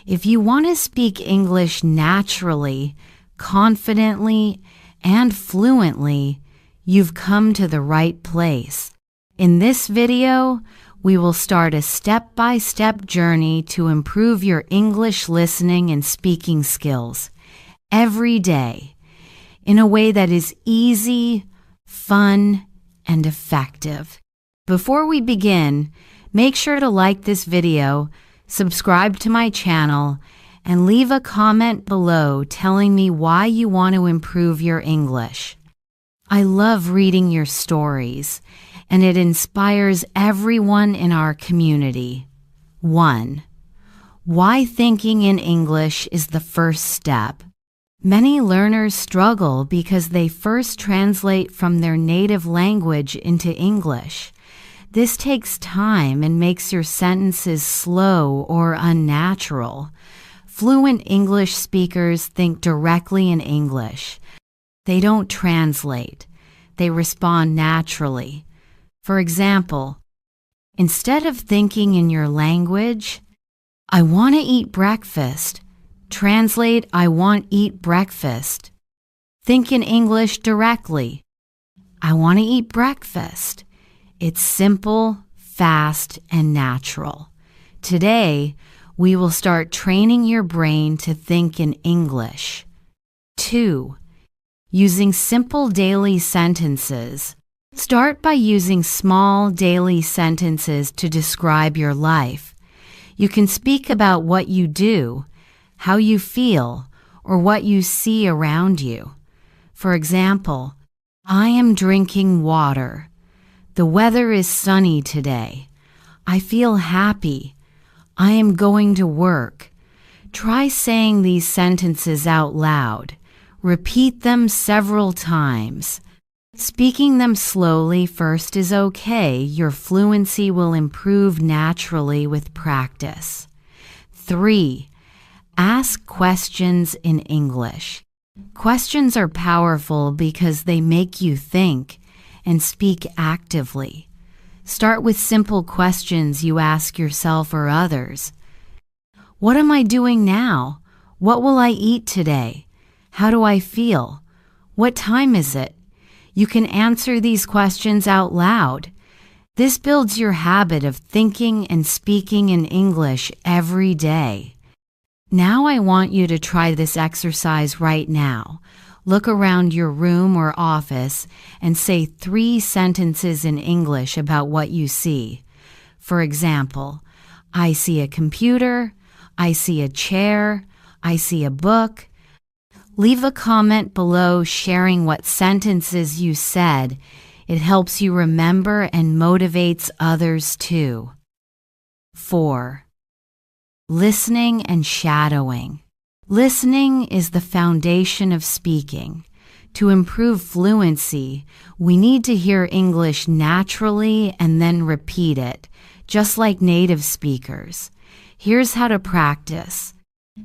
If you want to speak English naturally, confidently, and fluently, you've come to the right place. In this video, we will start a step-by-step journey to improve your English listening and speaking skills every day in a way that is easy, fun, and effective. Before we begin, make sure to like this video, subscribe to my channel, and leave a comment below telling me why you want to improve your English. I love reading your stories, and it inspires everyone in our community. 1. Why thinking in English is the first step. Many learners struggle because they first translate from their native language into English. This takes time and makes your sentences slow or unnatural. Fluent English speakers think directly in English. They don't translate. They respond naturally. For example, instead of thinking in your language, I want to eat breakfast. Translate, I want eat breakfast. Think in English directly. I want to eat breakfast. It's simple, fast, and natural. Today, we will start training your brain to think in English. 2. Using simple daily sentences. Start by using small daily sentences to describe your life. You can speak about what you do, how you feel, or what you see around you. For example, I am drinking water. The weather is sunny today. I feel happy. I am going to work. Try saying these sentences out loud. Repeat them several times. Speaking them slowly first is okay. Your fluency will improve naturally with practice. 3. Ask questions in English. Questions are powerful because they make you think and speak actively. Start with simple questions you ask yourself or others. What am I doing now? What will I eat today? How do I feel? What time is it? You can answer these questions out loud. This builds your habit of thinking and speaking in English every day. Now I want you to try this exercise right now. Look around your room or office and say 3 sentences in English about what you see. For example, I see a computer, I see a chair, I see a book. Leave a comment below sharing what sentences you said. It helps you remember and motivates others too. 4. Listening and shadowing. Listening is the foundation of speaking. To improve fluency, we need to hear English naturally and then repeat it, just like native speakers. Here's how to practice.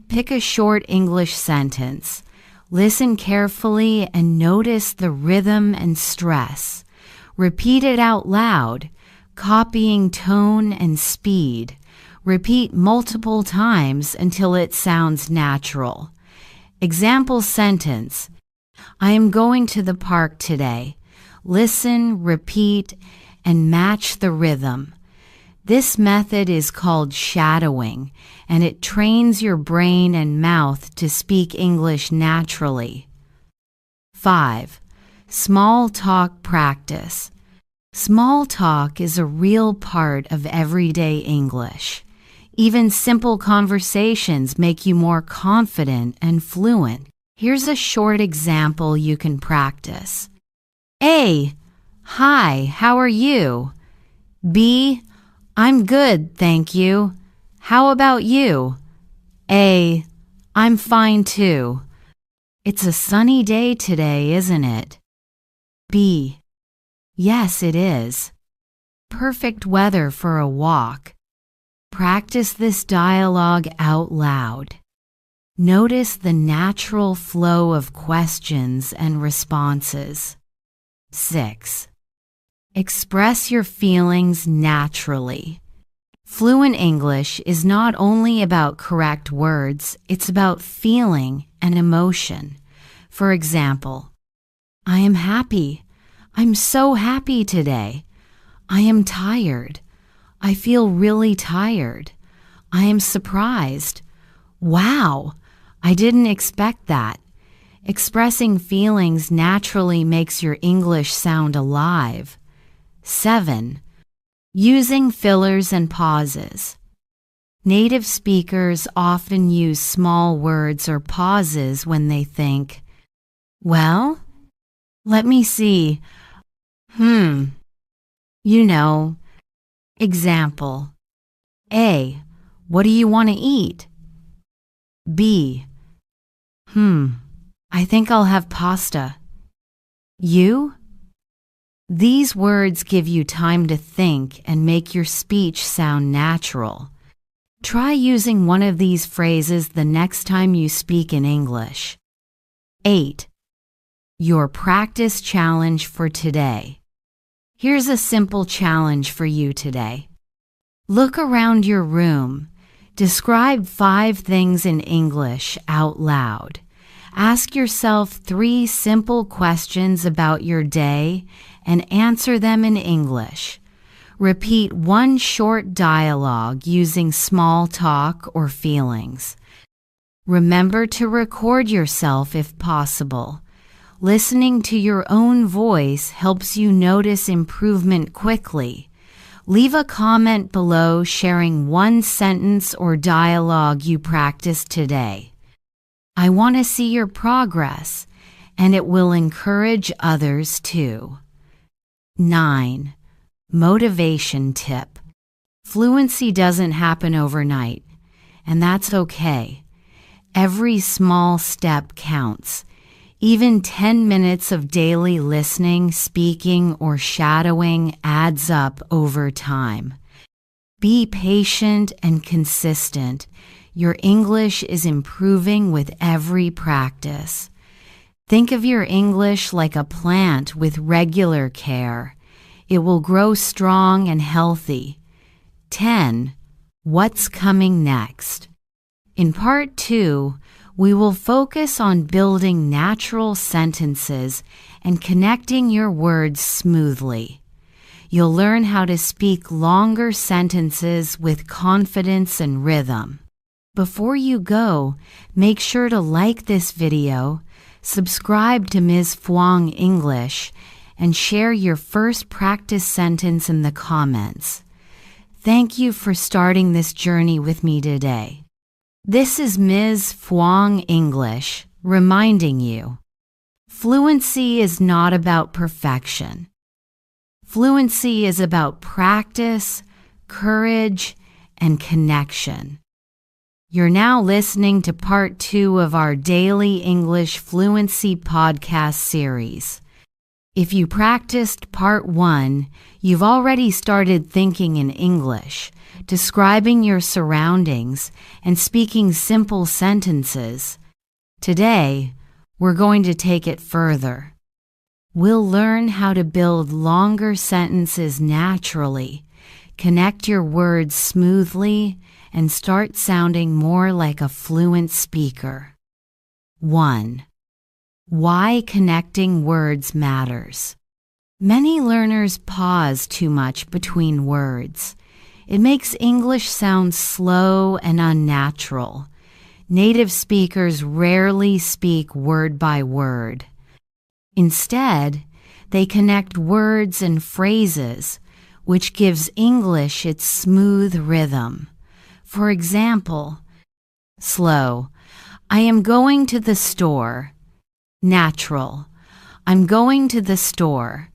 Pick a short English sentence. Listen carefully and notice the rhythm and stress. Repeat it out loud, copying tone and speed. Repeat multiple times until it sounds natural. Example sentence. I am going to the park today. Listen, repeat, and match the rhythm. This method is called shadowing, and it trains your brain and mouth to speak English naturally. 5. Small talk practice. Small talk is a real part of everyday English. Even simple conversations make you more confident and fluent. Here's a short example you can practice. A. Hi, how are you? B. I'm good, thank you. How about you? A. I'm fine too. It's a sunny day today, isn't it? B. Yes, it is. Perfect weather for a walk. Practice this dialogue out loud. Notice the natural flow of questions and responses. 6. Express your feelings naturally. Fluent English is not only about correct words, it's about feeling and emotion. For example, I am happy. I'm so happy today. I am tired. I feel really tired. I am surprised. Wow, I didn't expect that. Expressing feelings naturally makes your English sound alive. 7. Using fillers and pauses. Native speakers often use small words or pauses when they think, well, let me see. You know. Example. A. What do you want to eat? B. I think I'll have pasta. You? These words give you time to think and make your speech sound natural. Try using one of these phrases the next time you speak in English. 8. Your practice challenge for today. Here's a simple challenge for you today. Look around your room. Describe 5 things in English out loud. Ask yourself 3 simple questions about your day and answer them in English. Repeat 1 short dialogue using small talk or feelings. Remember to record yourself if possible. Listening to your own voice helps you notice improvement quickly. Leave a comment below sharing 1 sentence or dialogue you practiced today. I want to see your progress, and it will encourage others too. 9. Motivation tip. Fluency doesn't happen overnight, and that's okay. Every small step counts. Even 10 minutes of daily listening, speaking, or shadowing adds up over time. Be patient and consistent. Your English is improving with every practice. Think of your English like a plant with regular care. It will grow strong and healthy. 10. What's coming next? In part 2, we will focus on building natural sentences and connecting your words smoothly. You'll learn how to speak longer sentences with confidence and rhythm. Before you go, make sure to like this video, subscribe to Ms. Phuong English, and share your first practice sentence in the comments. Thank you for starting this journey with me today. This is Ms. Phuong English reminding you, fluency is not about perfection. Fluency is about practice, courage, and connection. You're now listening to part 2 of our daily English fluency podcast series. If you practiced part 1, you've already started thinking in English, describing your surroundings, and speaking simple sentences. Today, we're going to take it further. We'll learn how to build longer sentences naturally, connect your words smoothly, and start sounding more like a fluent speaker. 1. Why connecting words matters. Many learners pause too much between words. It makes English sound slow and unnatural. Native speakers rarely speak word by word. Instead, they connect words and phrases, which gives English its smooth rhythm. For example, slow, I am going to the store. Natural, I'm going to the store.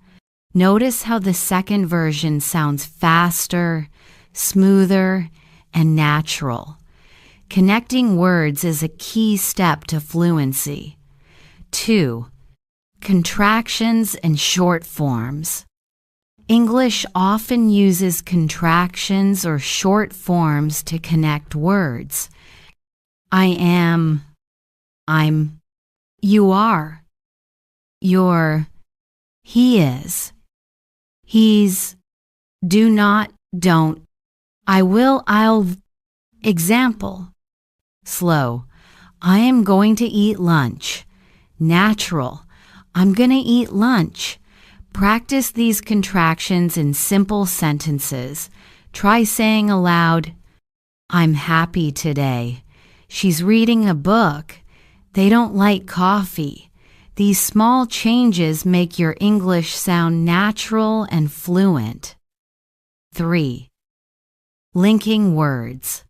Notice how the second version sounds faster, smoother, and natural. Connecting words is a key step to fluency. 2. Contractions and short forms. English often uses contractions or short forms to connect words. I am, I'm, you are, you're, he is, he's, do not, don't, I'll. Example. Slow. I am going to eat lunch. Natural. I'm gonna eat lunch. Practice these contractions in simple sentences. Try saying aloud, I'm happy today. She's reading a book. They don't like coffee. These small changes make your English sound natural and fluent. 3. Linking words.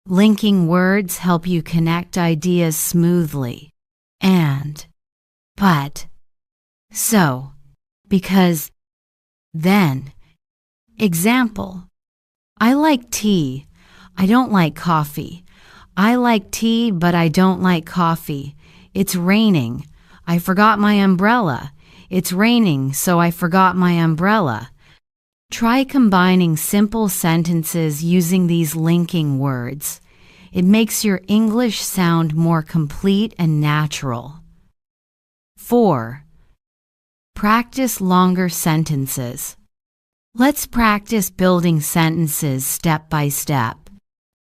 Linking words help you connect ideas smoothly. And, but, so, because, then. Example. I like tea. I don't like coffee. I like tea, but I don't like coffee. It's raining. I forgot my umbrella. It's raining, so I forgot my umbrella. Try combining simple sentences using these linking words. It makes your English sound more complete and natural. 4. Practice longer sentences. Let's practice building sentences step by step.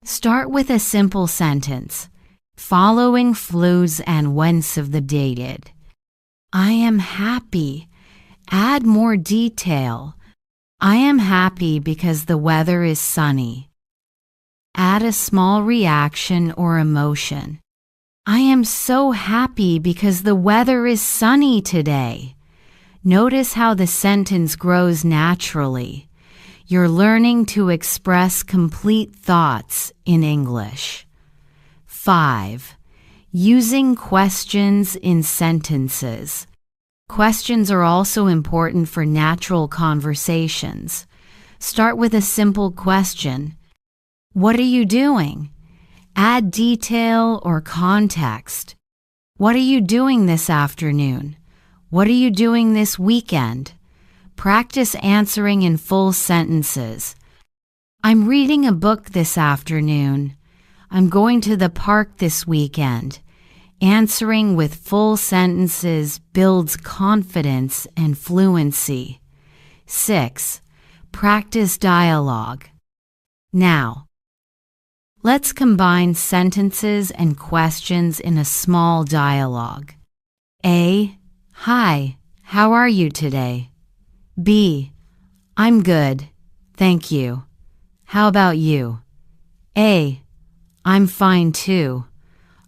Start with a simple sentence, following flues and whence of the dated. I am happy. Add more detail. I am happy because the weather is sunny. Add a small reaction or emotion. I am so happy because the weather is sunny today. Notice how the sentence grows naturally. You're learning to express complete thoughts in English. 5. Using questions in sentences. Questions are also important for natural conversations. Start with a simple question. What are you doing? Add detail or context. What are you doing this afternoon? What are you doing this weekend? Practice answering in full sentences. I'm reading a book this afternoon. I'm going to the park this weekend. Answering with full sentences builds confidence and fluency. 6. Practice dialogue. Now, let's combine sentences and questions in a small dialogue. A. Hi, how are you today? B. I'm good, thank you. How about you? A. I'm fine too.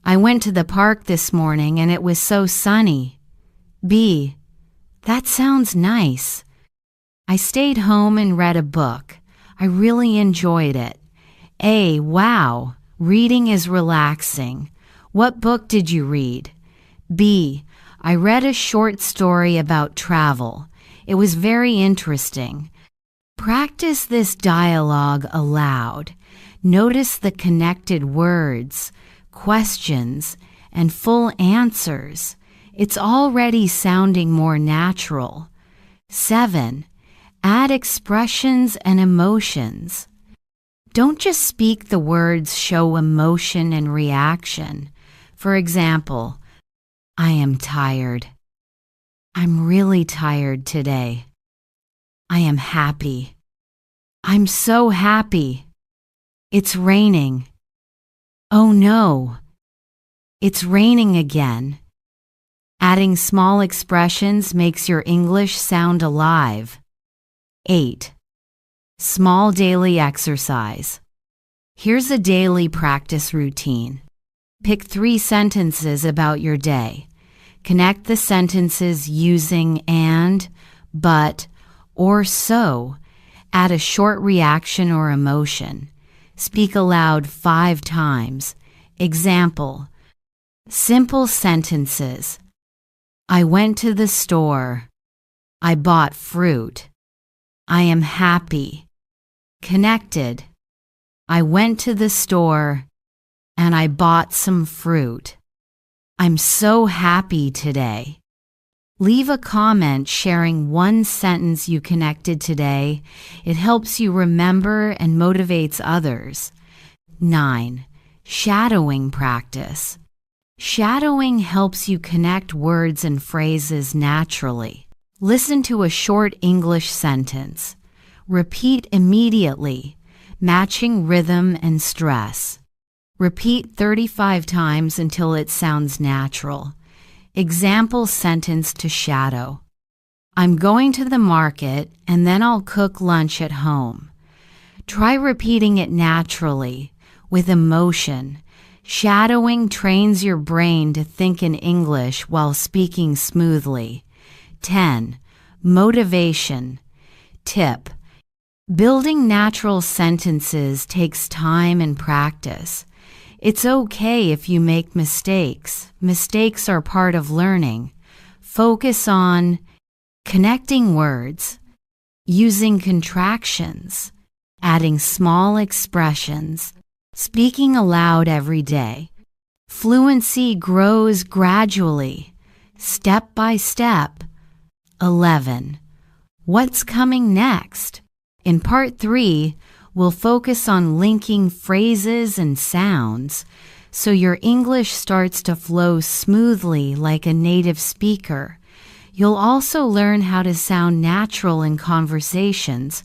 I went to the park this morning and it was so sunny. B. That sounds nice. I stayed home and read a book. I really enjoyed it. A. Wow, reading is relaxing. What book did you read? B. I read a short story about travel. It was very interesting. Practice this dialogue aloud. Notice the connected words, questions, and full answers. It's already sounding more natural. 7. Add expressions and emotions. Don't just speak the words, show emotion and reaction. For example, I am tired. I'm really tired today. I am happy. I'm so happy. It's raining. Oh no. It's raining again. Adding small expressions makes your English sound alive. 8. Small daily exercise. Here's a daily practice routine. Pick 3 sentences about your day. Connect the sentences using and, but, or so. Add a short reaction or emotion. Speak aloud 5 times. Example. Simple sentences. I went to the store. I bought fruit. I am happy. Connected. I went to the store and I bought some fruit. I'm so happy today. Leave a comment sharing one sentence you connected today. It helps you remember and motivates others. 9. Shadowing practice. Shadowing helps you connect words and phrases naturally. Listen to a short English sentence. Repeat immediately. matching rhythm and stress. Repeat 35 times until it sounds natural. Example sentence to shadow. I'm going to the market and then I'll cook lunch at home. Try repeating it naturally, with emotion. Shadowing trains your brain to think in English while speaking smoothly. 10. Motivation. Tip. Building natural sentences takes time and practice. It's okay if you make mistakes. Mistakes are part of learning. Focus on connecting words, using contractions, adding small expressions, speaking aloud every day. Fluency grows gradually, step by step. 11. What's coming next? In Part 3, we'll focus on linking phrases and sounds so your English starts to flow smoothly like a native speaker. You'll also learn how to sound natural in conversations,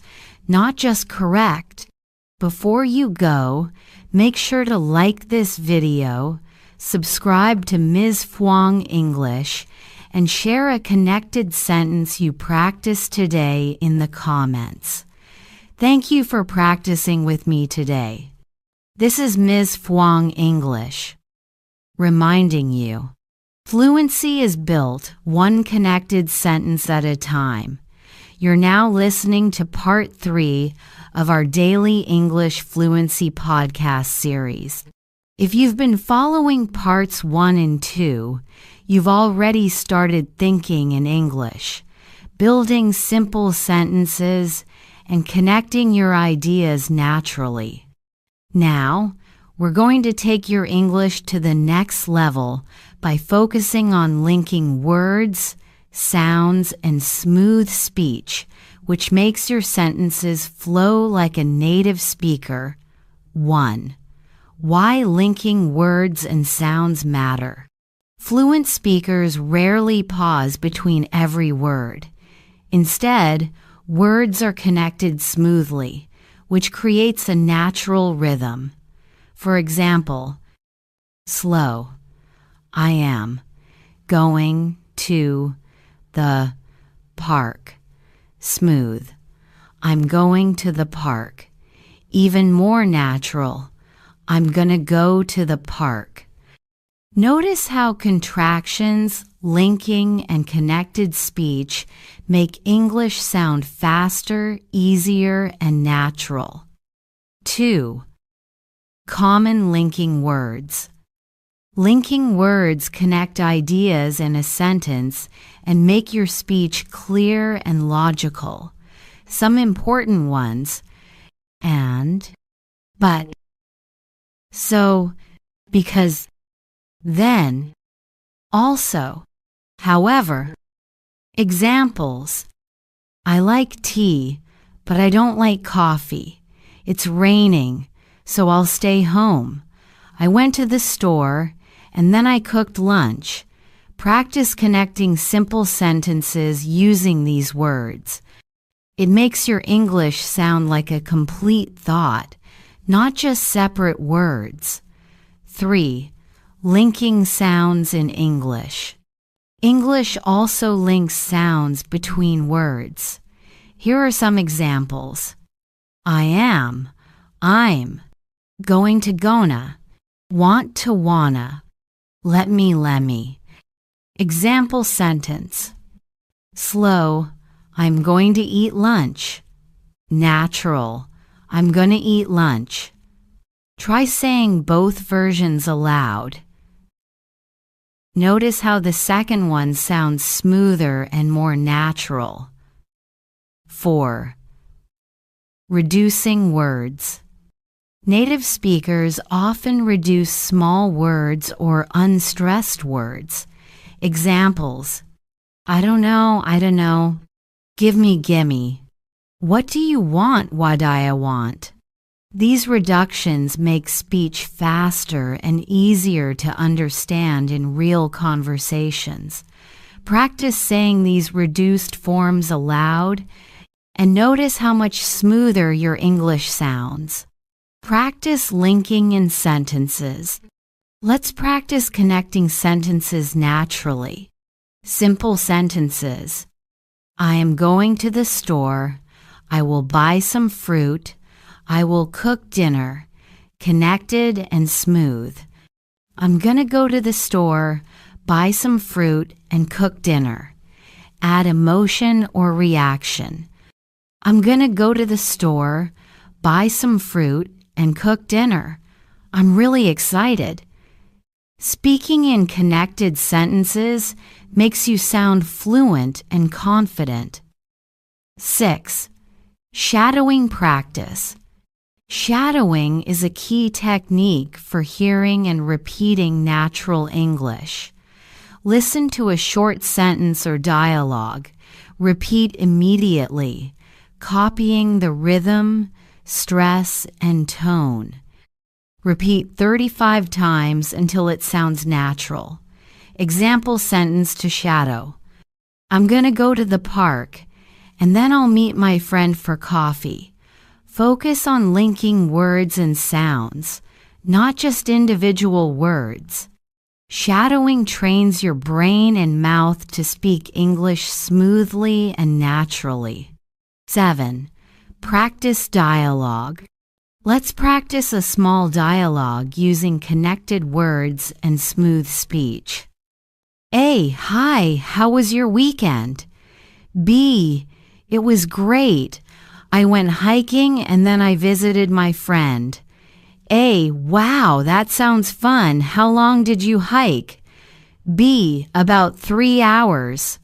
not just correct. Before you go, make sure to like this video, subscribe to Ms. Fluang English, and share a connected sentence you practiced today in the comments. Thank you for practicing with me today. This is Ms. Fluang English, reminding you, fluency is built one connected sentence at a time. You're now listening to Part 3 of our Daily English Fluency podcast series. If you've been following Parts 1 and 2, you've already started thinking in English, building simple sentences, and connecting your ideas naturally. Now, we're going to take your English to the next level by focusing on linking words, sounds, and smooth speech, which makes your sentences flow like a native speaker. 1. Why linking words and sounds matter. Fluent speakers rarely pause between every word. Instead, words are connected smoothly, which creates a natural rhythm. For example, slow. I am going to the park. Smooth. I'm going to the park. Even more natural. I'm gonna go to the park. Notice how contractions, linking, and connected speech make English sound faster, easier, and natural. 2. Common linking words. Linking words connect ideas in a sentence and make your speech clear and logical. Some important ones: and, but, so, because, then, also, however. Examples: I like tea, but I don't like coffee. It's raining, so I'll stay home. I went to the store, and then I cooked lunch. Practice connecting simple sentences using these words. It makes your English sound like a complete thought, not just separate words. 3. Linking sounds in English. English also links sounds between words. Here are some examples. I am, I'm, going to gonna, want to wanna, let me. Example sentence. Slow, I'm going to eat lunch. Natural, I'm gonna eat lunch. Try saying both versions aloud. Notice how the second one sounds smoother and more natural. 4. Reducing words. Native speakers often reduce small words or unstressed words. Examples: I don't know. Gimme. What do you want, Wadaya want? These reductions make speech faster and easier to understand in real conversations. Practice saying these reduced forms aloud and notice how much smoother your English sounds. Practice linking in sentences. Let's practice connecting sentences naturally. Simple sentences. I am going to the store. I will buy some fruit. I will cook dinner. Connected and smooth. I'm gonna go to the store, buy some fruit, and cook dinner. Add emotion or reaction. I'm gonna go to the store, buy some fruit, and cook dinner. I'm really excited. Speaking in connected sentences makes you sound fluent and confident. 6. Shadowing practice. Shadowing is a key technique for hearing and repeating natural English. Listen to a short sentence or dialogue. Repeat immediately, copying the rhythm, stress, and tone. Repeat 35 times until it sounds natural. Example sentence to shadow. I'm gonna go to the park, and then I'll meet my friend for coffee. Focus on linking words and sounds, not just individual words. Shadowing trains your brain and mouth to speak English smoothly and naturally. 7. Practice dialogue. Let's practice a small dialogue using connected words and smooth speech. A. Hi, how was your weekend? B. It was great. I went hiking and then I visited my friend. A. Wow, that sounds fun. How long did you hike? B. About 3 hours.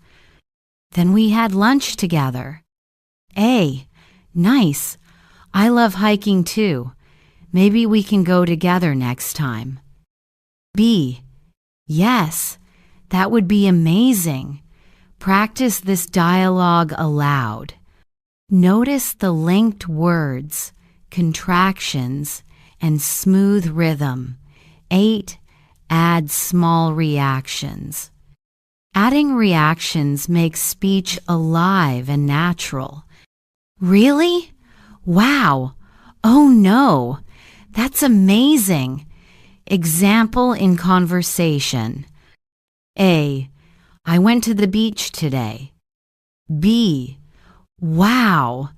Then we had lunch together. A. Nice. I love hiking too. Maybe we can go together next time. B. Yes, that would be amazing. Practice this dialogue aloud. Notice the linked words, contractions, and smooth rhythm. 8. Add small reactions. Adding reactions makes speech alive and natural. Really? Wow. Oh no. That's amazing. Example in conversation. A. I went to the beach today. B. Wow.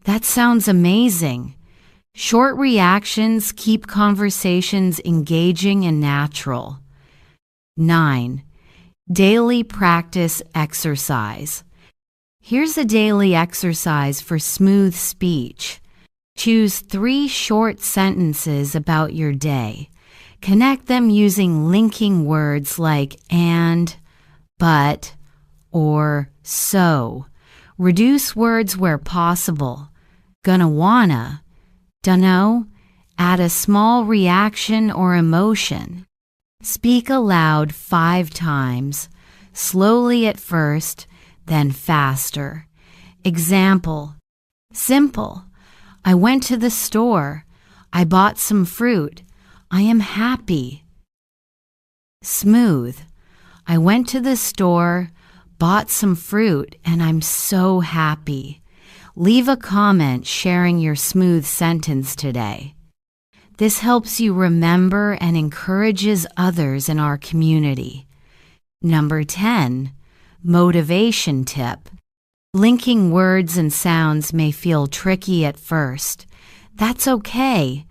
That sounds amazing. Short reactions keep conversations engaging and natural. 9. Daily practice exercise. Here's a daily exercise for smooth speech. Choose 3 short sentences about your day. Connect them using linking words like and, but, or so. Reduce words where possible. Gonna wanna, dunno. Add a small reaction or emotion. Speak aloud 5 times, slowly at first, then faster. Example. Simple. I went to the store. I bought some fruit. I am happy. Smooth. I went to the store, bought some fruit, and I'm so happy. Leave a comment sharing your smooth sentence today. This helps you remember and encourages others in our community. Number 10. Motivation tip. Linking words and sounds may feel tricky at first. That's okay.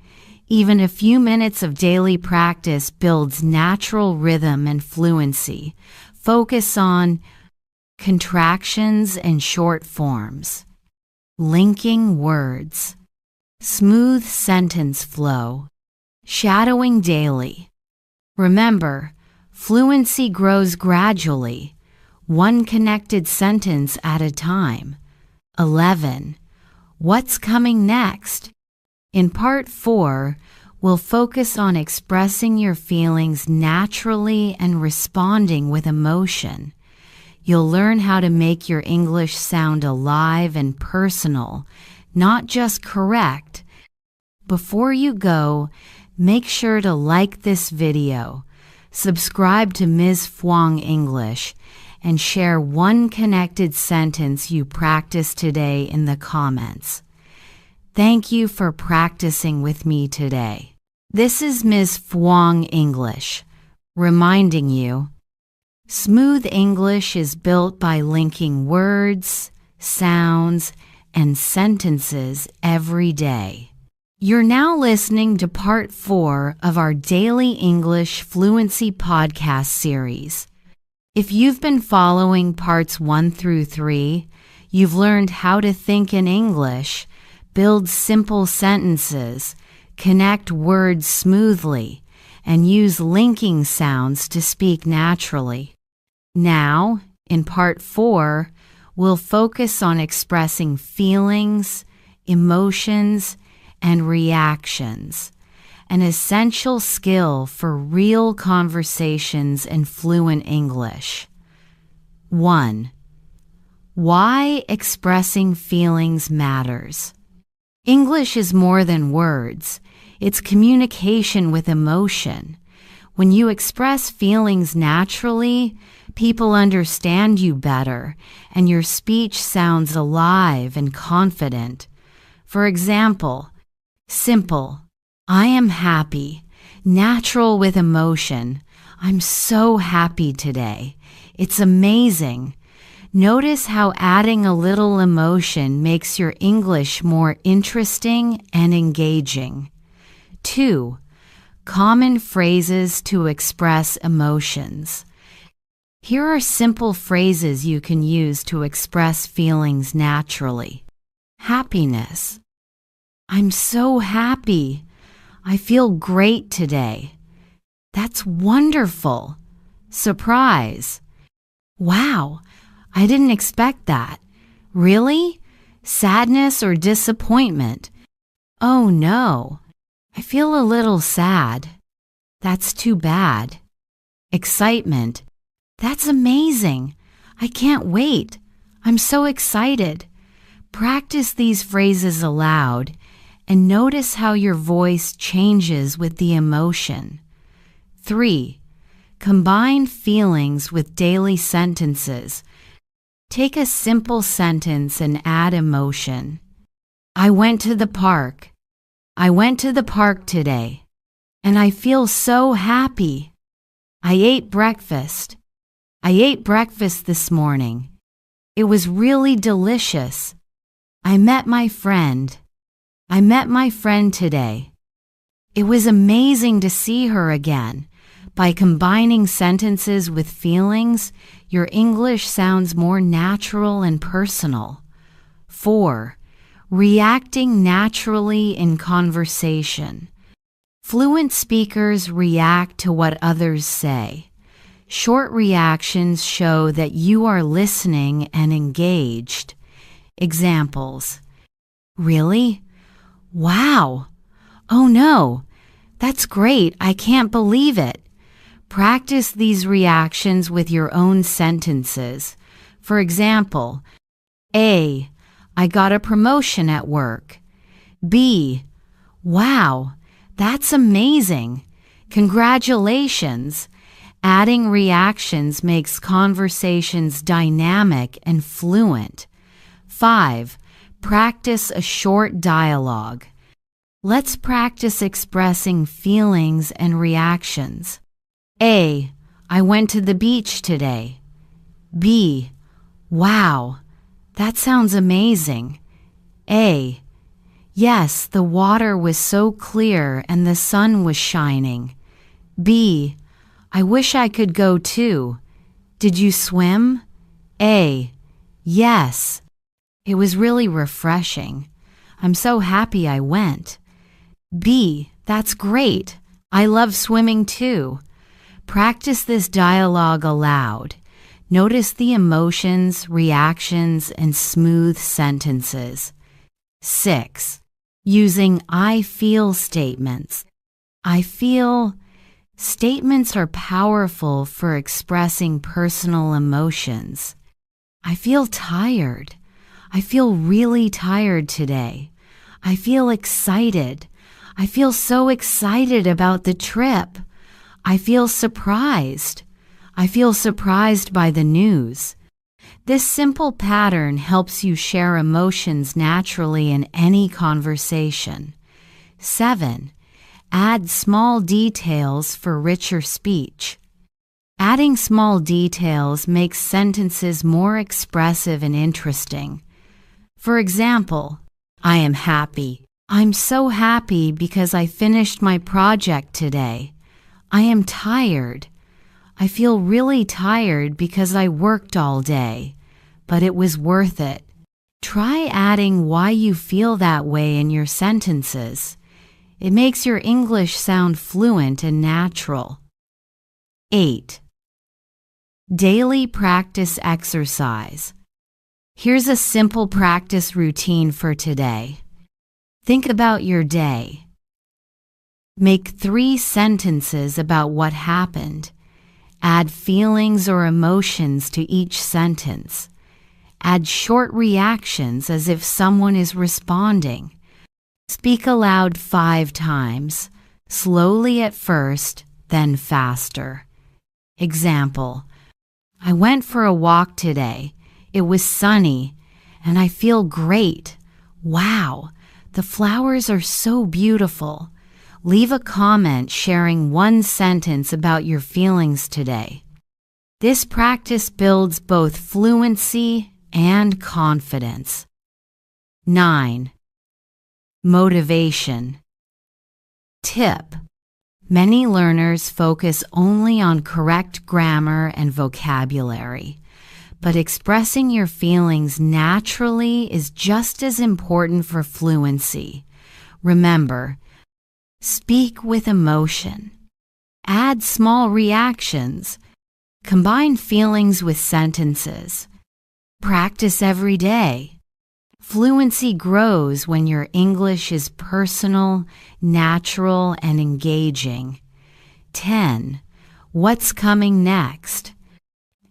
Even a few minutes of daily practice builds natural rhythm and fluency. Focus on contractions and short forms. Linking words. Smooth sentence flow. Shadowing daily. Remember, fluency grows gradually, one connected sentence at a time. 11. What's coming next? In Part 4, we'll focus on expressing your feelings naturally and responding with emotion. You'll learn how to make your English sound alive and personal, not just correct. Before you go, make sure to like this video, subscribe to Ms. Fwang English, and share one connected sentence you practiced today in the comments. Thank you for practicing with me today. This is Ms. Fwang English, reminding you, smooth English is built by linking words, sounds, and sentences every day. You're now listening to part 4 of our Daily English Fluency podcast series. If you've been following parts 1 through 3, you've learned how to think in English, build simple sentences, connect words smoothly, and use linking sounds to speak naturally. Now, in part 4, we'll focus on expressing feelings, emotions, and reactions, an essential skill for real conversations and fluent English. 1. Why expressing feelings matters. English is more than words. It's communication with emotion. When you express feelings naturally, people understand you better, and your speech sounds alive and confident. For example, simple, I am happy, natural with emotion. I'm so happy today. It's amazing. Notice how adding a little emotion makes your English more interesting and engaging. 2. Common phrases to express emotions. Here are simple phrases you can use to express feelings naturally. Happiness. I'm so happy. I feel great today. That's wonderful. Surprise. Wow. I didn't expect that. Really? Sadness or disappointment? Oh no. I feel a little sad. That's too bad. Excitement. That's amazing. I can't wait. I'm so excited. Practice these phrases aloud and notice how your voice changes with the emotion. 3. Combine feelings with daily sentences. Take a simple sentence and add emotion. I went to the park. I went to the park today, and I feel so happy. I ate breakfast. I ate breakfast this morning. It was really delicious. I met my friend. I met my friend today. It was amazing to see her again. By combining sentences with feelings, your English sounds more natural and personal. 4. Reacting naturally in conversation. Fluent speakers react to what others say. Short reactions show that you are listening and engaged. Examples. Really? Wow. Oh no. That's great. I can't believe it. Practice these reactions with your own sentences. For example, A. I got a promotion at work. B. Wow, that's amazing. Congratulations. Adding reactions makes conversations dynamic and fluent. 5. Practice a short dialogue. Let's practice expressing feelings and reactions. A. I went to the beach today. B. Wow, that sounds amazing. A. Yes, the water was so clear and the sun was shining. B. I wish I could go too. Did you swim? A. Yes. It was really refreshing. I'm so happy I went. B. That's great. I love swimming too. Practice this dialogue aloud. Notice the emotions, reactions, and smooth sentences. 6. Using I feel statements. I feel statements are powerful for expressing personal emotions. I feel tired. I feel really tired today. I feel excited. I feel so excited about the trip. I feel surprised. I feel surprised by the news. This simple pattern helps you share emotions naturally in any conversation. 7. Add small details for richer speech. Adding small details makes sentences more expressive and interesting. For example, I am happy. I'm so happy because I finished my project today. I am tired. I feel really tired because I worked all day, but it was worth it. Try adding why you feel that way in your sentences. It makes your English sound fluent and natural. 8. Daily practice exercise. Here's a simple practice routine for today. Think about your day. Make 3 sentences about what happened. Add feelings or emotions to each sentence. Add short reactions as if someone is responding. Speak aloud 5 times, slowly at first, then faster. Example: I went for a walk today. It was sunny, and I feel great. Wow, the flowers are so beautiful. Leave a comment sharing 1 sentence about your feelings today. This practice builds both fluency and confidence. 9. Motivation. Tip: many learners focus only on correct grammar and vocabulary, but expressing your feelings naturally is just as important for fluency. Remember, speak with emotion. Add small reactions. Combine feelings with sentences. Practice every day. Fluency grows when your English is personal, natural, and engaging. 10. What's coming next?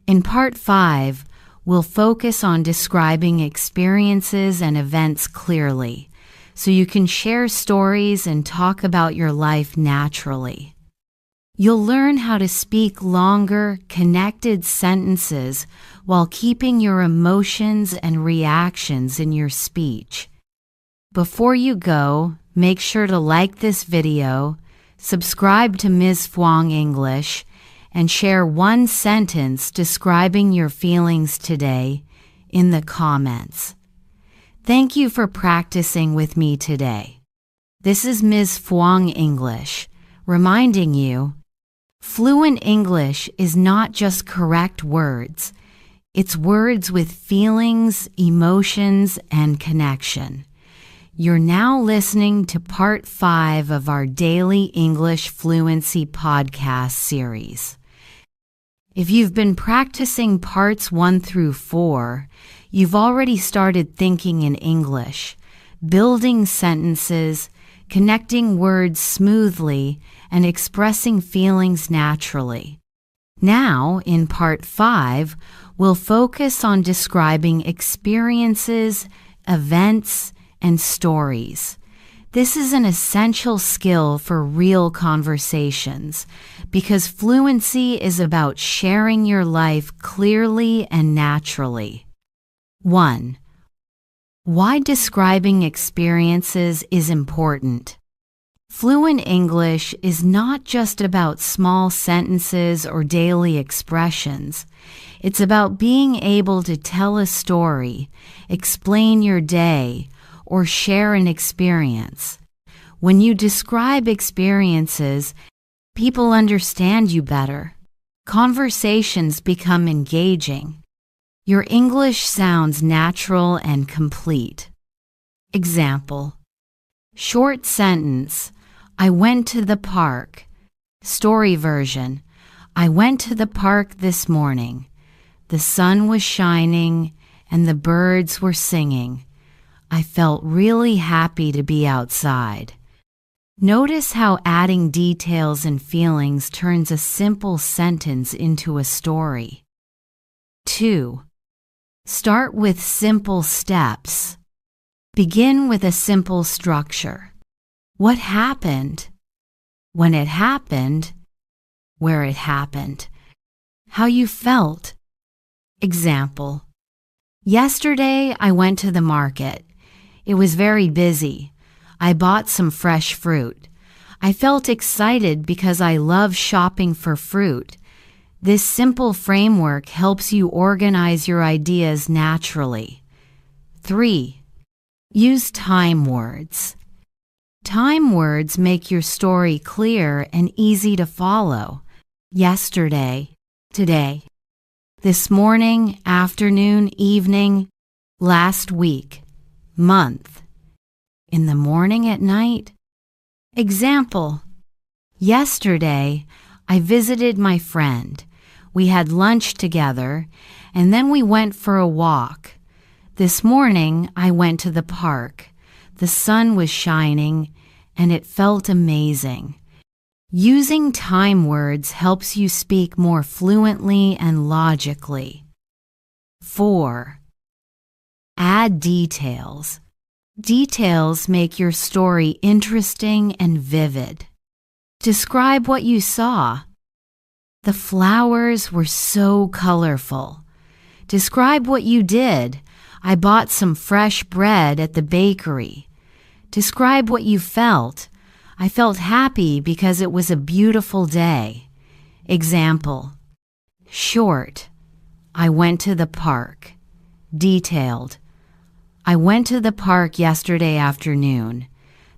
In Part 5, we'll focus on describing experiences and events clearly, so you can share stories and talk about your life naturally. You'll learn how to speak longer, connected sentences while keeping your emotions and reactions in your speech. Before you go, make sure to like this video, subscribe to Ms. Fluang English, and share 1 sentence describing your feelings today in the comments. Thank you for practicing with me today. This is Ms. Fluang English, reminding you, fluent English is not just correct words. It's words with feelings, emotions, and connection. You're now listening to Part 5 of our Daily English Fluency podcast series. If you've been practicing Parts 1 through 4, you've already started thinking in English, building sentences, connecting words smoothly, and expressing feelings naturally. Now, in Part 5, we'll focus on describing experiences, events, and stories. This is an essential skill for real conversations because fluency is about sharing your life clearly and naturally. 1. Why describing experiences is important. Fluent English is not just about small sentences or daily expressions. It's about being able to tell a story, explain your day, or share an experience. When you describe experiences, people understand you better. Conversations become engaging. Your English sounds natural and complete. Example: short sentence, I went to the park. Story version, I went to the park this morning. The sun was shining and the birds were singing. I felt really happy to be outside. Notice how adding details and feelings turns a simple sentence into a story. 2. Start with simple steps. Begin with a simple structure. What happened? When it happened? Where it happened? how you felt. Example: yesterday I went to the market. It was very busy. I bought some fresh fruit. I felt excited because I love shopping for fruit. This simple framework helps you organize your ideas naturally. 3. Use time words. Time words make your story clear and easy to follow. Yesterday, today, this morning, afternoon, evening, last week, month, in the morning, at night. Example: yesterday, I visited my friend. We had lunch together, and then we went for a walk. This morning, I went to the park. The sun was shining, and it felt amazing. Using time words helps you speak more fluently and logically. 4. Add details. Details make your story interesting and vivid. Describe what you saw. The flowers were so colorful. Describe what you did. I bought some fresh bread at the bakery. Describe what you felt. I felt happy because it was a beautiful day. Example: short, I went to the park. Detailed, I went to the park yesterday afternoon.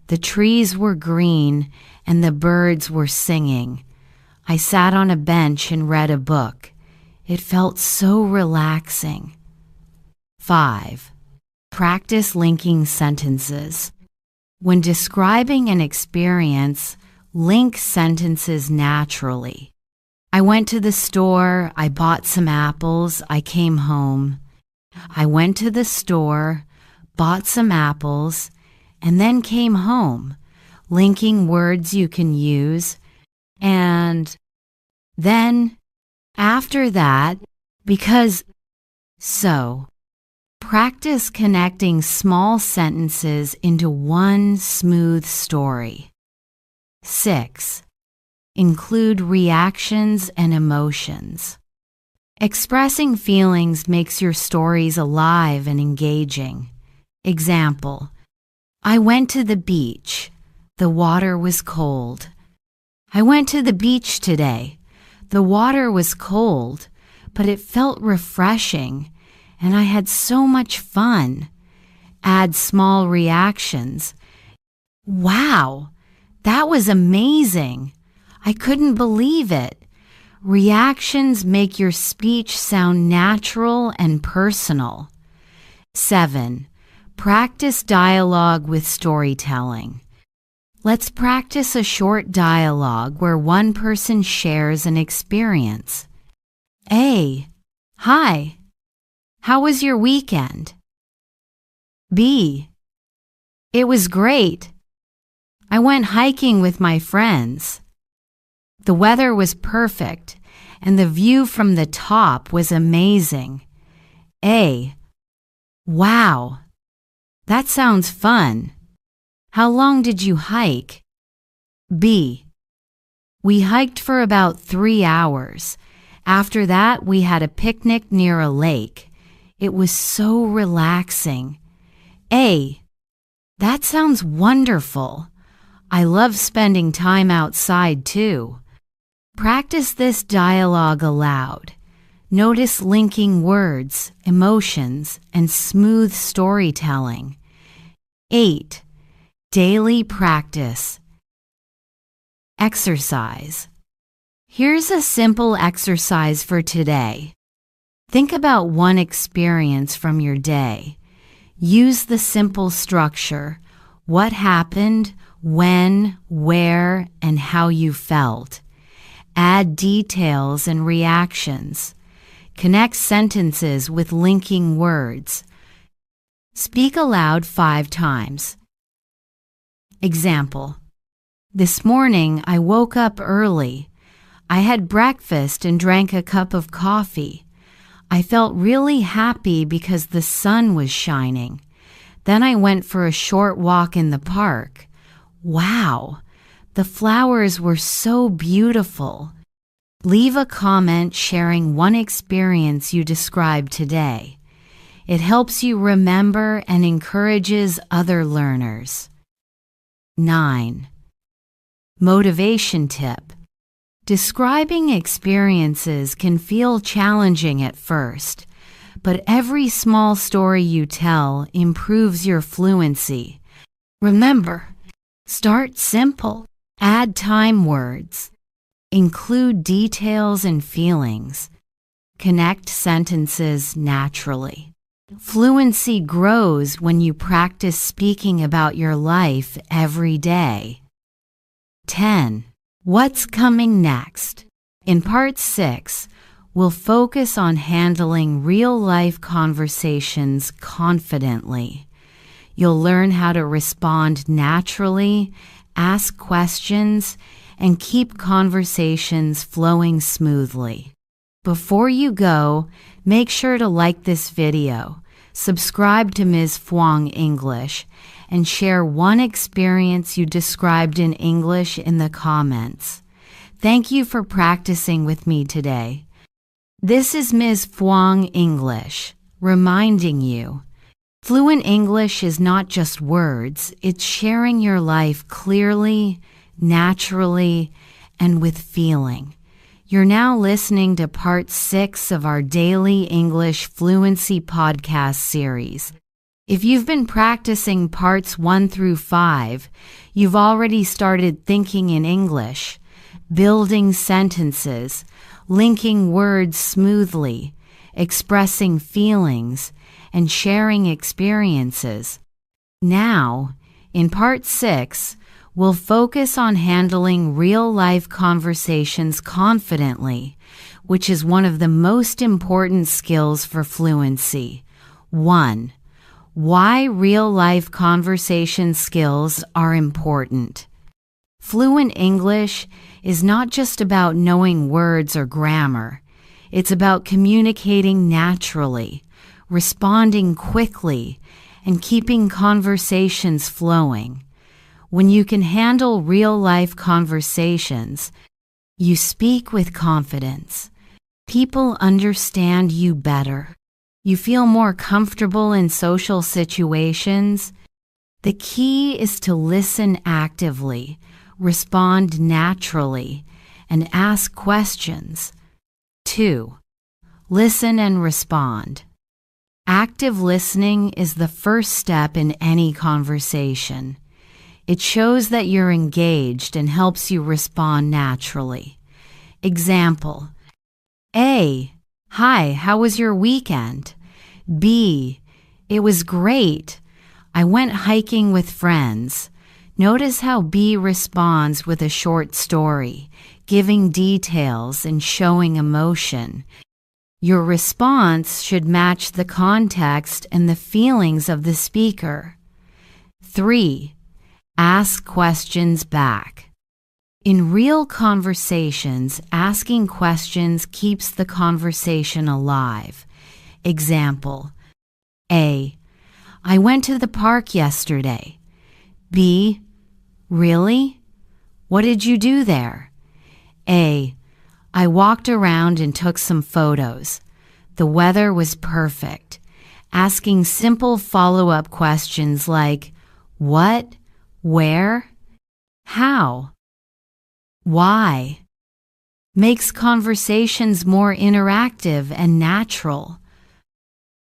The trees were green and the birds were singing. I sat on a bench and read a book. It felt so relaxing. 5. Practice linking sentences. When describing an experience, link sentences naturally. I went to the store, I bought some apples, I came home. I went to the store, bought some apples, and then came home. Linking words you can use. And then, after that, because. So, practice connecting small sentences into one smooth story. 6. Include reactions and emotions. Expressing feelings makes your stories alive and engaging. Example: I went to the beach. The water was cold. I went to the beach today. The water was cold, but it felt refreshing, and I had so much fun. Add small reactions. Wow, that was amazing. I couldn't believe it. Reactions make your speech sound natural and personal. 7. Practice dialogue with storytelling. Let's practice a short dialogue where one person shares an experience. A. Hi. How was your weekend? B. It was great. I went hiking with my friends. The weather was perfect, and the view from the top was amazing. A. Wow. That sounds fun. How long did you hike? B. We hiked for about 3 hours. After that, we had a picnic near a lake. It was so relaxing. A. That sounds wonderful. I love spending time outside too. Practice this dialogue aloud. Notice linking words, emotions, and smooth storytelling. 8. Daily practice. Exercise. Here's a simple exercise for today. Think about one experience from your day. Use the simple structure: what happened, when, where, and how you felt. Add details and reactions. Connect sentences with linking words. Speak aloud 5 times. Example: this morning I woke up early. I had breakfast and drank a cup of coffee. I felt really happy because the sun was shining. Then I went for a short walk in the park. Wow, the flowers were so beautiful. Leave a comment sharing one experience you described today. It helps you remember and encourages other learners. 9. Motivation tip. Describing experiences can feel challenging at first, but every small story you tell improves your fluency. Remember, start simple. Add time words. Include details and feelings. Connect sentences naturally. Fluency grows when you practice speaking about your life every day. 10. What's coming next? In Part 6, we'll focus on handling real-life conversations confidently. You'll learn how to respond naturally, ask questions, and keep conversations flowing smoothly. Before you go, make sure to like this video, subscribe to Ms. Fluang English, and share one experience you described in English in the comments. Thank you for practicing with me today. This is Ms. Fluang English, reminding you, fluent English is not just words, it's sharing your life clearly, naturally, and with feeling. You're now listening to Part 6 of our daily English Fluency podcast series. If you've been practicing Parts 1 through 5, you've already started thinking in English, building sentences, linking words smoothly, expressing feelings, and sharing experiences. Now, in Part 6, we'll focus on handling real-life conversations confidently, which is one of the most important skills for fluency. 1. Why real-life conversation skills are important. Fluent English is not just about knowing words or grammar. It's about communicating naturally, responding quickly, and keeping conversations flowing. When you can handle real-life conversations, you speak with confidence. People understand you better. You feel more comfortable in social situations. The key is to listen actively, respond naturally, and ask questions. 2. Listen and respond. Active listening is the first step in any conversation. It shows that you're engaged and helps you respond naturally. Example: A. Hi, how was your weekend? B. It was great. I went hiking with friends. Notice how B responds with a short story, giving details and showing emotion. Your response should match the context and the feelings of the speaker. 3. Ask questions back. In real conversations, asking questions keeps the conversation alive. Example: A. I went to the park yesterday. B. Really? What did you do there? A. I walked around and took some photos. The weather was perfect. Asking simple follow-up questions like, what, where, how, why, makes conversations more interactive and natural.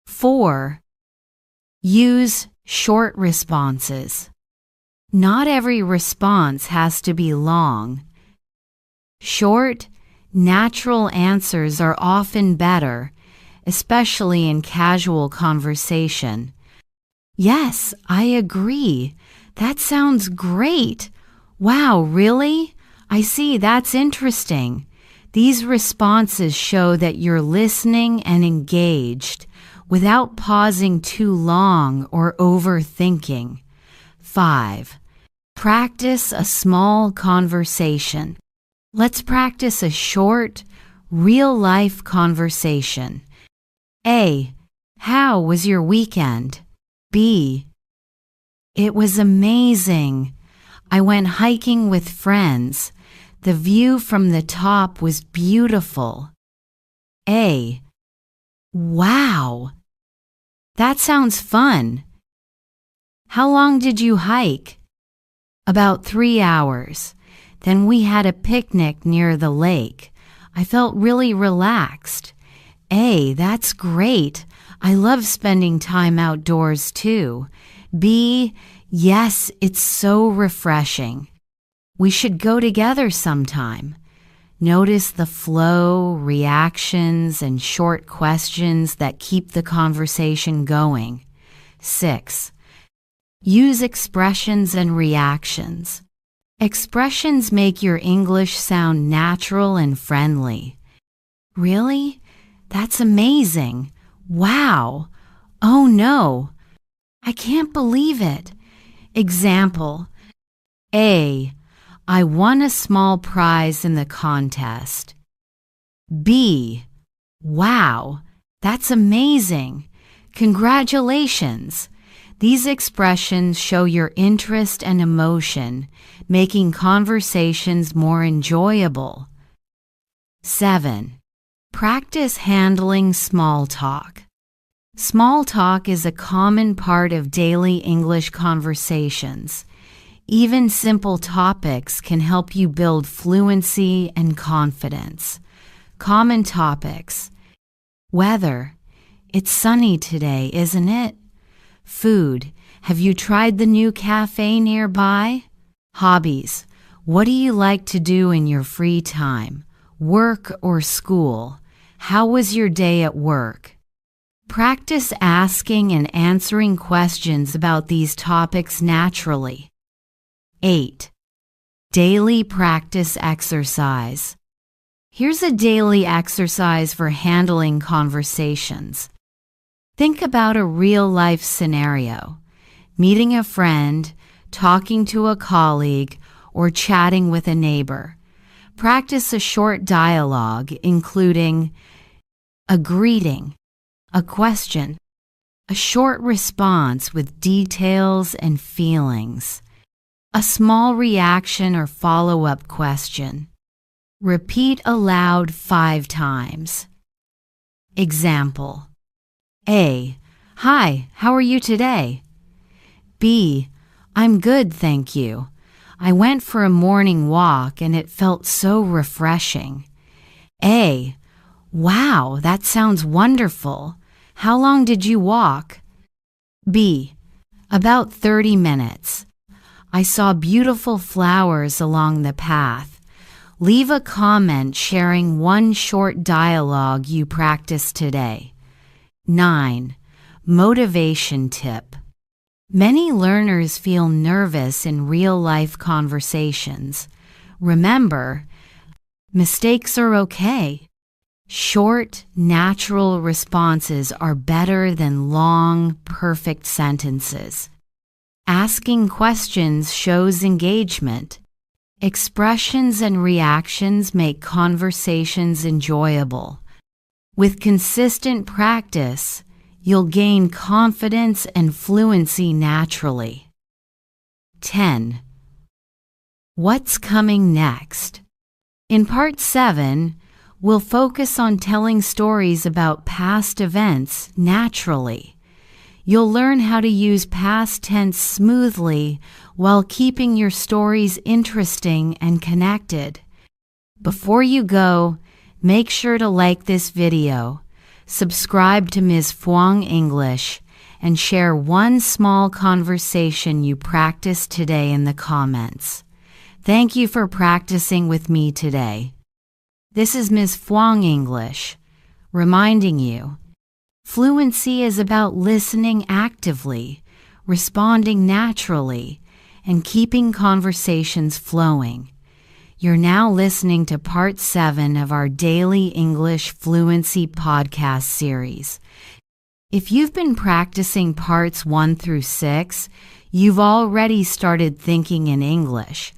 4. Use short responses. Not every response has to be long. Short, natural answers are often better, especially in casual conversation. Yes, I agree. That sounds great. Wow, really? I see, that's interesting. These responses show that you're listening and engaged without pausing too long or overthinking. 5. Practice a small conversation. Let's practice a short, real-life conversation. A. How was your weekend? B. It was amazing. I went hiking with friends. The view from the top was beautiful. A. Wow! That sounds fun. How long did you hike? About 3 hours. Then we had a picnic near the lake. I felt really relaxed. A. That's great. I love spending time outdoors too. B. Yes, it's so refreshing. We should go together sometime. Notice the flow, reactions, and short questions that keep the conversation going. 6. Use expressions and reactions. Expressions make your English sound natural and friendly. Really? That's amazing. Wow. Oh no. I can't believe it. Example. A. I won a small prize in the contest. B. Wow, that's amazing. Congratulations. These expressions show your interest and emotion, making conversations more enjoyable. 7. Practice handling small talk. Small talk is a common part of daily English conversations. Even simple topics can help you build fluency and confidence. Common topics. Weather. It's sunny today, isn't it? Food. Have you tried the new cafe nearby? Hobbies. What do you like to do in your free time? Work or school? How was your day at work? Practice asking and answering questions about these topics naturally. 8. Daily practice exercise. Here's a daily exercise for handling conversations. Think about a real-life scenario, meeting a friend, talking to a colleague, or chatting with a neighbor. Practice a short dialogue, including a greeting, a question, a short response with details and feelings, a small reaction or follow-up question. Repeat aloud 5 times. Example. A. Hi, how are you today? B. I'm good, thank you. I went for a morning walk and it felt so refreshing. A. Wow, that sounds wonderful. How long did you walk? B. About 30 minutes. I saw beautiful flowers along the path. Leave a comment sharing one short dialogue you practiced today. 9. Motivation tip. Many learners feel nervous in real-life conversations. Remember, mistakes are okay. Short, natural responses are better than long, perfect sentences. Asking questions shows engagement. Expressions and reactions make conversations enjoyable. With consistent practice, you'll gain confidence and fluency naturally. 10. What's coming next? In Part 7, we'll focus on telling stories about past events naturally. You'll learn how to use past tense smoothly while keeping your stories interesting and connected. Before you go, make sure to like this video, subscribe to Ms. Phuong English, and share one small conversation you practiced today in the comments. Thank you for practicing with me today. This is Ms. Phuong English, reminding you, fluency is about listening actively, responding naturally, and keeping conversations flowing. You're now listening to Part 7 of our Daily English Fluency podcast series. If you've been practicing Parts 1 through 6, you've already started thinking in English,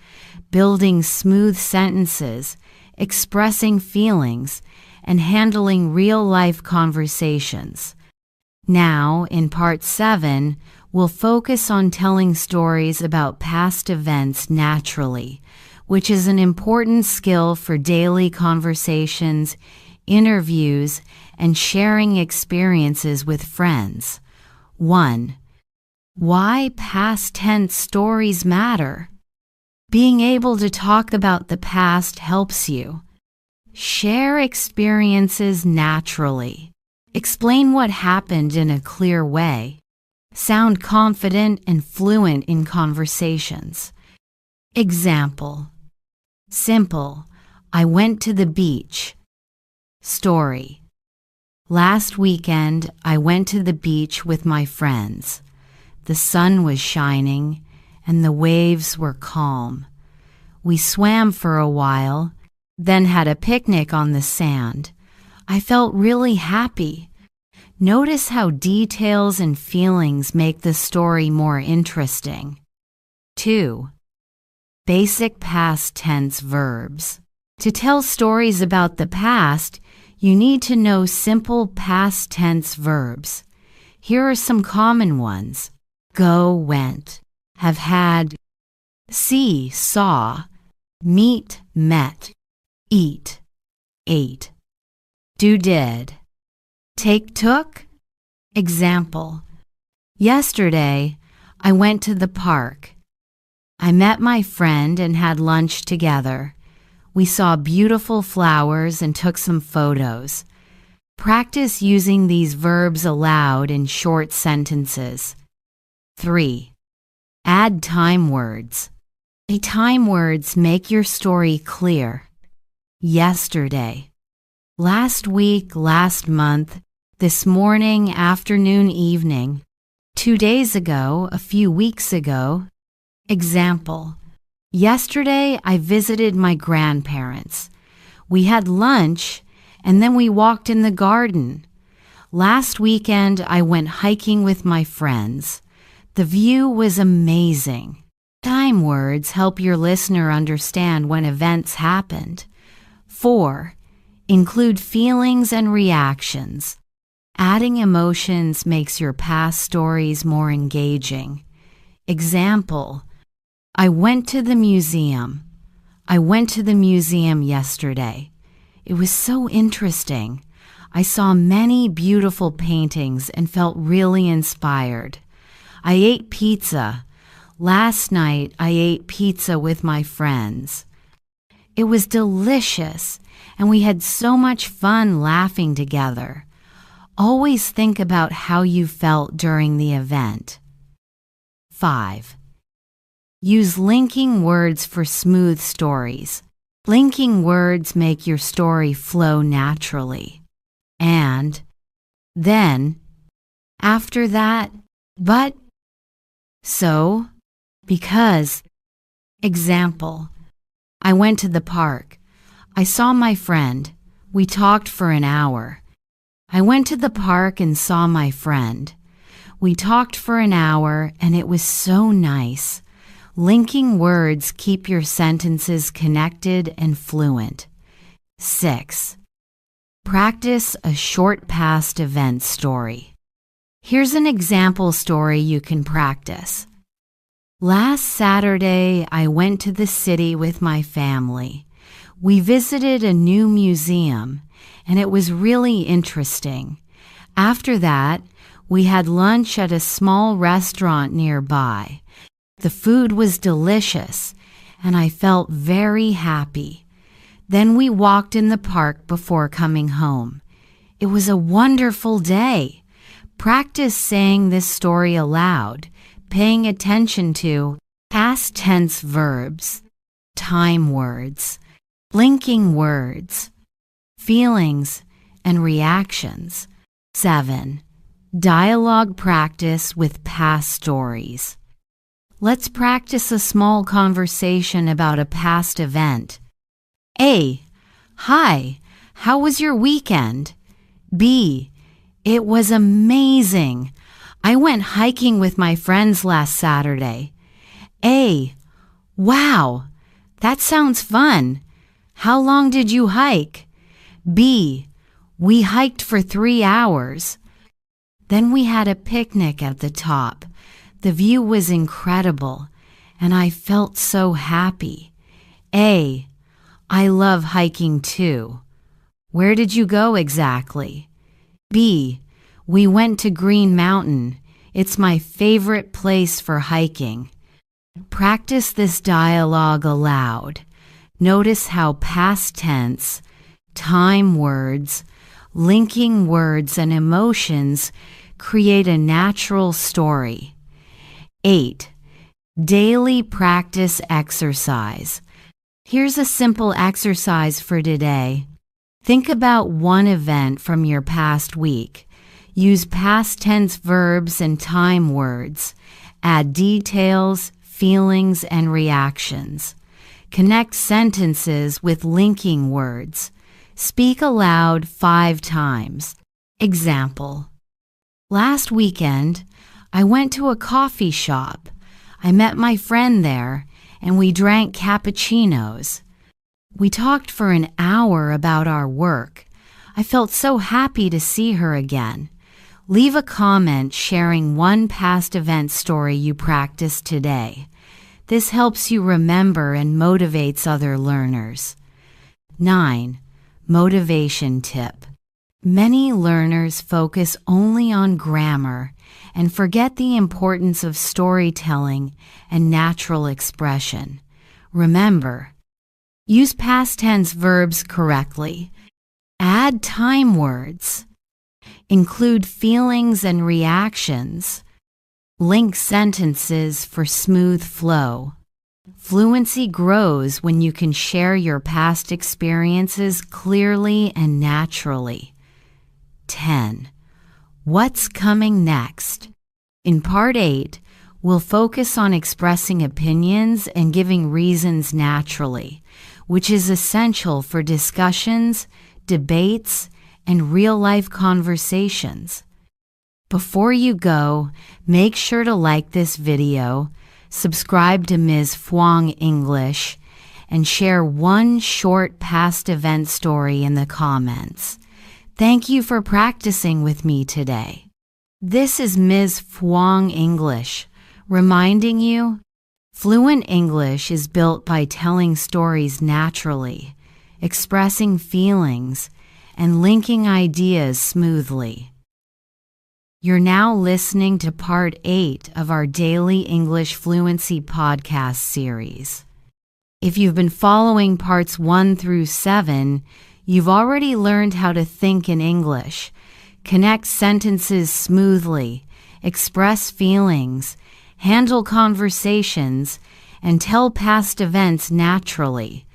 building smooth sentences, expressing feelings, and handling real-life conversations. Now, in Part 7, we'll focus on telling stories about past events naturally, which is an important skill for daily conversations, interviews, and sharing experiences with friends. 1. Why past tense stories matter. Being able to talk about the past helps you. Share experiences naturally. Explain what happened in a clear way. Sound confident and fluent in conversations. Example. Simple. I went to the beach. Story. Last weekend, I went to the beach with my friends. The sun was shining and the waves were calm. We swam for a while, then had a picnic on the sand. I felt really happy. Notice how details and feelings make the story more interesting. 2. Basic past tense verbs. To tell stories about the past, you need to know simple past tense verbs. Here are some common ones. Go, went. Have had. See, saw. Meet, met. Eat, ate. Do, did. Take, took. Example. Yesterday, I went to the park. I met my friend and had lunch together. We saw beautiful flowers and took some photos. Practice using these verbs aloud in short sentences. 3. Add time words. Time words make your story clear. Yesterday. Last week, last month, this morning, afternoon, evening. 2 days ago, a few weeks ago. Example. Yesterday, I visited my grandparents. We had lunch, and then we walked in the garden. Last weekend, I went hiking with my friends. The view was amazing. Time words help your listener understand when events happened. 4. Include feelings and reactions. Adding emotions makes your past stories more engaging. Example. I went to the museum. I went to the museum yesterday. It was so interesting. I saw many beautiful paintings and felt really inspired. I ate pizza. Last night, I ate pizza with my friends. It was delicious, and we had so much fun laughing together. Always think about how you felt during the event. 5. Use linking words for smooth stories. Linking words make your story flow naturally. And, then, after that, but, so, because. Example. I went to the park. I saw my friend. We talked for an hour. I went to the park and saw my friend. We talked for an hour and it was so nice. Linking words keep your sentences connected and fluent. 6. Practice a short past event story. Here's an example story you can practice. Last Saturday, I went to the city with my family. We visited a new museum, and it was really interesting. After that, we had lunch at a small restaurant nearby. The food was delicious, and I felt very happy. Then we walked in the park before coming home. It was a wonderful day. Practice saying this story aloud, paying attention to past tense verbs, time words, linking words, feelings, and reactions. 7. Dialogue practice with past stories. Let's practice a small conversation about a past event. A. Hi, how was your weekend? B. It was amazing. I went hiking with my friends last Saturday. A. Wow, that sounds fun. How long did you hike? B. We hiked for 3 hours. Then we had a picnic at the top. The view was incredible, and I felt so happy. A. I love hiking too. Where did you go exactly? B. We went to Green Mountain. It's my favorite place for hiking. Practice this dialogue aloud. Notice how past tense, time words, linking words, and emotions create a natural story. 8. Daily practice exercise. Here's a simple exercise for today. Think about one event from your past week. Use past tense verbs and time words. Add details, feelings, and reactions. Connect sentences with linking words. Speak aloud 5 times. Example: last weekend, I went to a coffee shop. I met my friend there, and we drank cappuccinos. We talked for an hour about our work. I felt so happy to see her again. Leave a comment sharing one past event story you practiced today. This helps you remember and motivates other learners. 9. Motivation tip. Many learners focus only on grammar and forget the importance of storytelling and natural expression. Remember, use past tense verbs correctly. Add time words. Include feelings and reactions. Link sentences for smooth flow. Fluency grows when you can share your past experiences clearly and naturally. 10. What's coming next? In Part 8, we'll focus on expressing opinions and giving reasons naturally, which is essential for discussions, debates, and real-life conversations. Before you go, make sure to like this video, subscribe to Ms. Fluang English, and share one short past event story in the comments. Thank you for practicing with me today. This is Ms. Fluang English, reminding you, fluent English is built by telling stories naturally, expressing feelings, and linking ideas smoothly. You're now listening to Part 8 of our Daily English Fluency podcast series. If you've been following Parts 1 through 7, you've already learned how to think in English, connect sentences smoothly, express feelings, handle conversations, and tell past events naturally.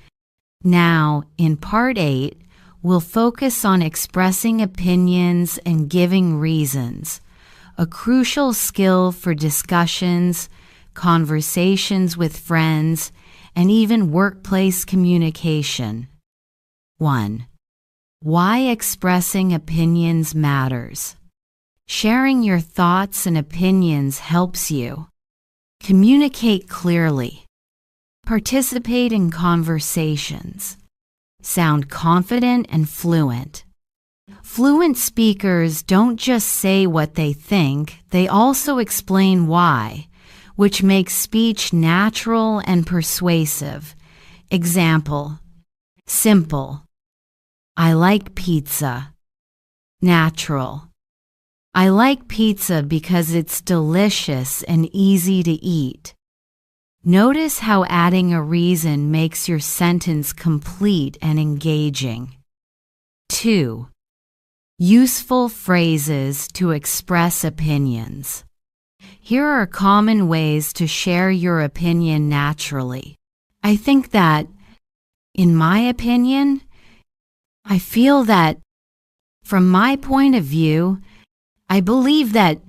Now, in Part 8, we'll focus on expressing opinions and giving reasons, a crucial skill for discussions, conversations with friends, and even workplace communication. 1. Why expressing opinions matters. Sharing your thoughts and opinions helps you communicate clearly, participate in conversations, sound confident and fluent. Fluent speakers don't just say what they think, they also explain why, which makes speech natural and persuasive. Example: simple: I like pizza. Natural: I like pizza because it's delicious and easy to eat. Notice how adding a reason makes your sentence complete and engaging. 2. Useful phrases to express opinions. Here are common ways to share your opinion naturally. I think that, in my opinion, I feel that, from my point of view, I believe that.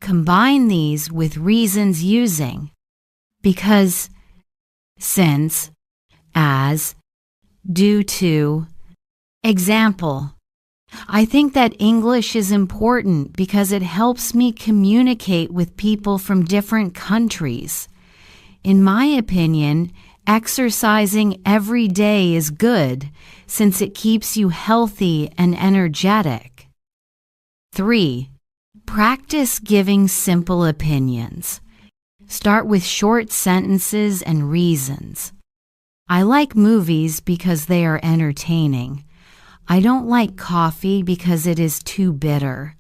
Combine these with reasons using because, since, as, due to. Example: I think that English is important because it helps me communicate with people from different countries. In my opinion, exercising every day is good since it keeps you healthy and energetic. 3. Practice giving simple opinions. Start with short sentences and reasons. I like movies because they are entertaining. I don't like coffee because it is too bitter.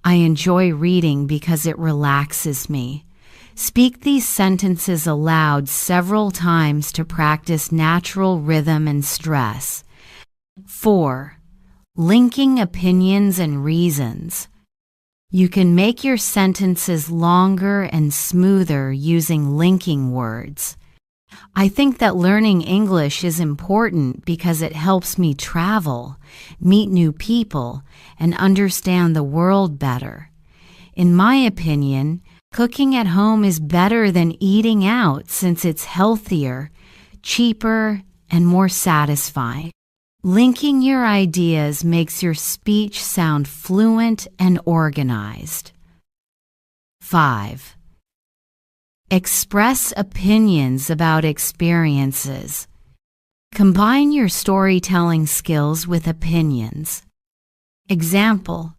I enjoy reading because it relaxes me. Speak these sentences aloud several times to practice natural rhythm and stress. 4. Linking opinions and reasons. You can make your sentences longer and smoother using linking words. I think that learning English is important because it helps me travel, meet new people, and understand the world better. In my opinion, cooking at home is better than eating out since it's healthier, cheaper, and more satisfying. Linking your ideas makes your speech sound fluent and organized. 5. Express opinions about experiences. Combine your storytelling skills with opinions. Example: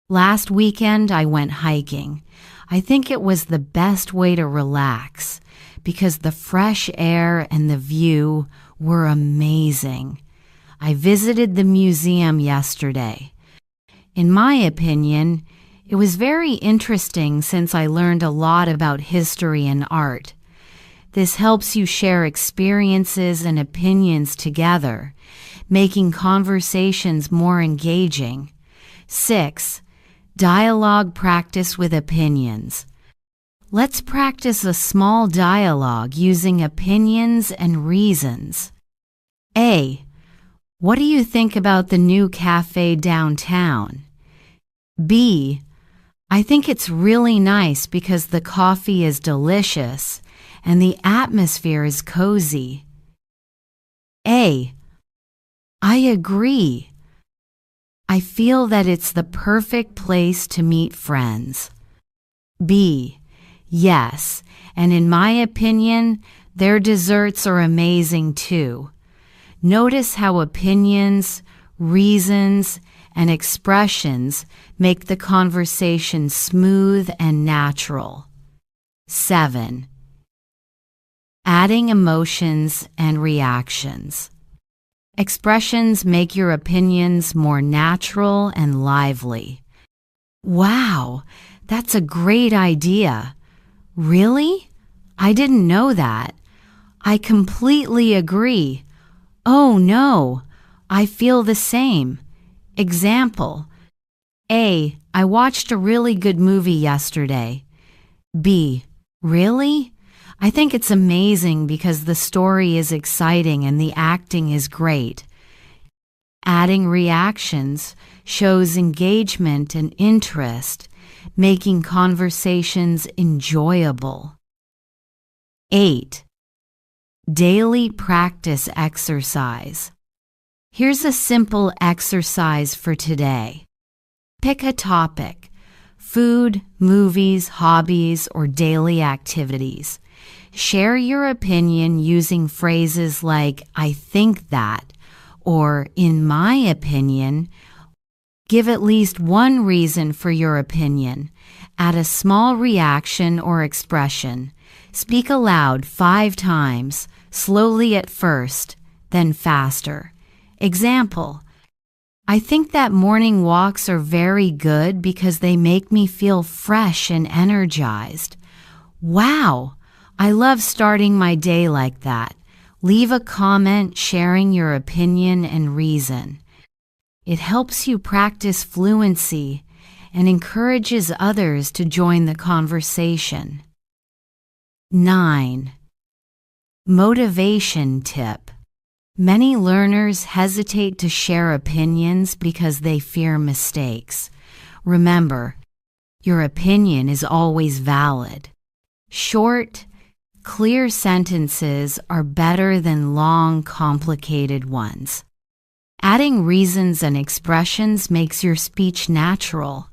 last weekend I went hiking. I think it was the best way to relax because the fresh air and the view were amazing. I visited the museum yesterday. In my opinion, it was very interesting since I learned a lot about history and art. This helps you share experiences and opinions together, making conversations more engaging. 6. Dialogue practice with opinions. Let's practice a small dialogue using opinions and reasons. A. What do you think about the new cafe downtown? B. I think it's really nice because the coffee is delicious and the atmosphere is cozy. A. I agree. I feel that it's the perfect place to meet friends. B. Yes, and in my opinion, their desserts are amazing too. Notice how opinions, reasons, and expressions make the conversation smooth and natural. 7. Adding emotions and reactions. Expressions make your opinions more natural and lively. Wow, that's a great idea. Really? I didn't know that. I completely agree. Oh no, I feel the same. Example: A. I watched a really good movie yesterday. B. Really? I think it's amazing because the story is exciting and the acting is great. Adding reactions shows engagement and interest, making conversations enjoyable. 8. Daily practice exercise. Here's a simple exercise for today. Pick a topic: food, movies, hobbies, or daily activities. Share your opinion using phrases like "I think that" or "in my opinion." Give at least one reason for your opinion. Add a small reaction or expression. Speak aloud 5 times, slowly at first, then faster. Example: I think that morning walks are very good because they make me feel fresh and energized. Wow! I love starting my day like that. Leave a comment sharing your opinion and reason. It helps you practice fluency and encourages others to join the conversation. 9. Motivation tip. Many learners hesitate to share opinions because they fear mistakes. Remember, your opinion is always valid. Short, clear sentences are better than long, complicated ones. Adding reasons and expressions makes your speech natural.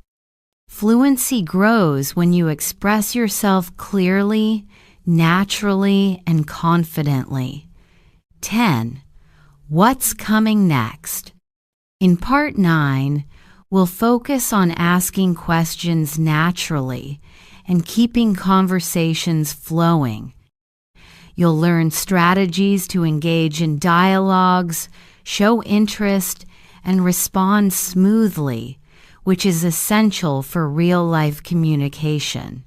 Fluency grows when you express yourself clearly, naturally, and confidently. 10. What's coming next? In Part 9, we'll focus on asking questions naturally and keeping conversations flowing. You'll learn strategies to engage in dialogues, show interest, and respond smoothly, which is essential for real-life communication.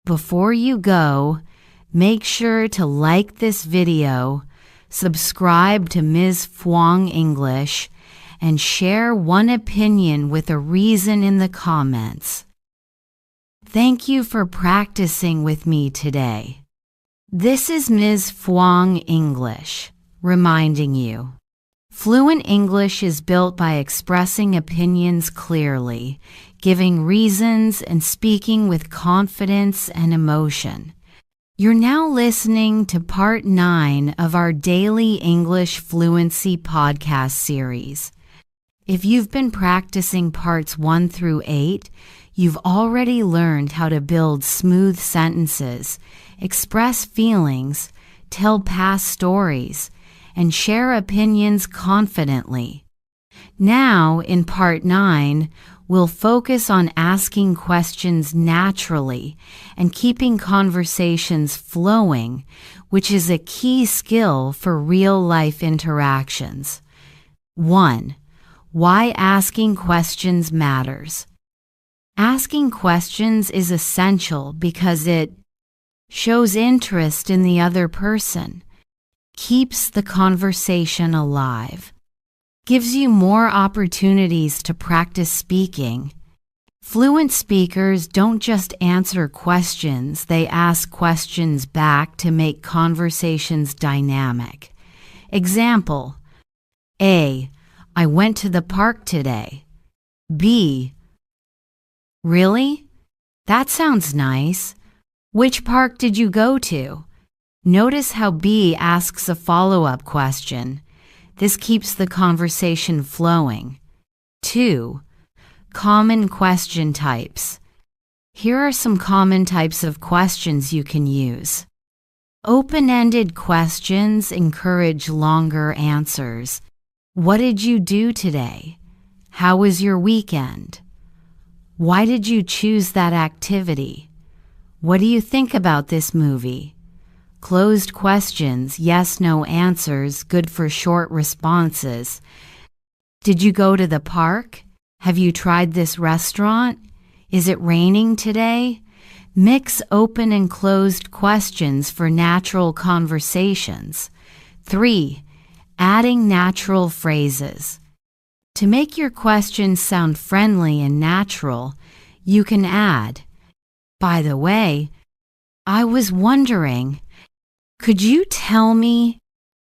Before you go, make sure to like this video, subscribe to Ms. Fluang English, and share one opinion with a reason in the comments. Thank you for practicing with me today. This is Ms. Fluang English, reminding you. Fluent English is built by expressing opinions clearly, giving reasons, and speaking with confidence and emotion. You're now listening to Part 9 of our Daily English Fluency podcast series. If you've been practicing Parts 1 through 8, you've already learned how to build smooth sentences, express feelings, tell past stories, and share opinions confidently. Now, in Part 9, we'll focus on asking questions naturally and keeping conversations flowing, which is a key skill for real-life interactions. 1. Why asking questions matters. Asking questions is essential because it shows interest in the other person, keeps the conversation alive, gives you more opportunities to practice speaking. Fluent speakers don't just answer questions, they ask questions back to make conversations dynamic. Example: A. I went to the park today. B. Really? That sounds nice. Which park did you go to? Notice how B asks a follow-up question. This keeps the conversation flowing. 2. Common question types. Here are some common types of questions you can use. Open-ended questions encourage longer answers. What did you do today? How was your weekend? Why did you choose that activity? What do you think about this movie? Closed questions, yes/no answers, good for short responses. Did you go to the park? Have you tried this restaurant? Is it raining today? Mix open and closed questions for natural conversations. 3. Adding natural phrases. To make your questions sound friendly and natural, you can add, "By the way, I was wondering, could you tell me,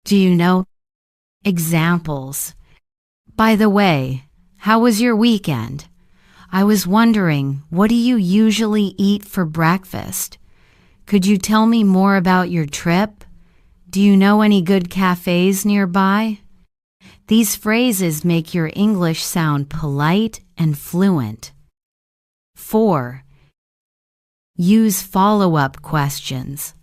do you know?" Examples: "By the way, how was your weekend? I was wondering, what do you usually eat for breakfast? Could you tell me more about your trip? Do you know any good cafes nearby?" These phrases make your English sound polite and fluent. 4. Use follow-up questions.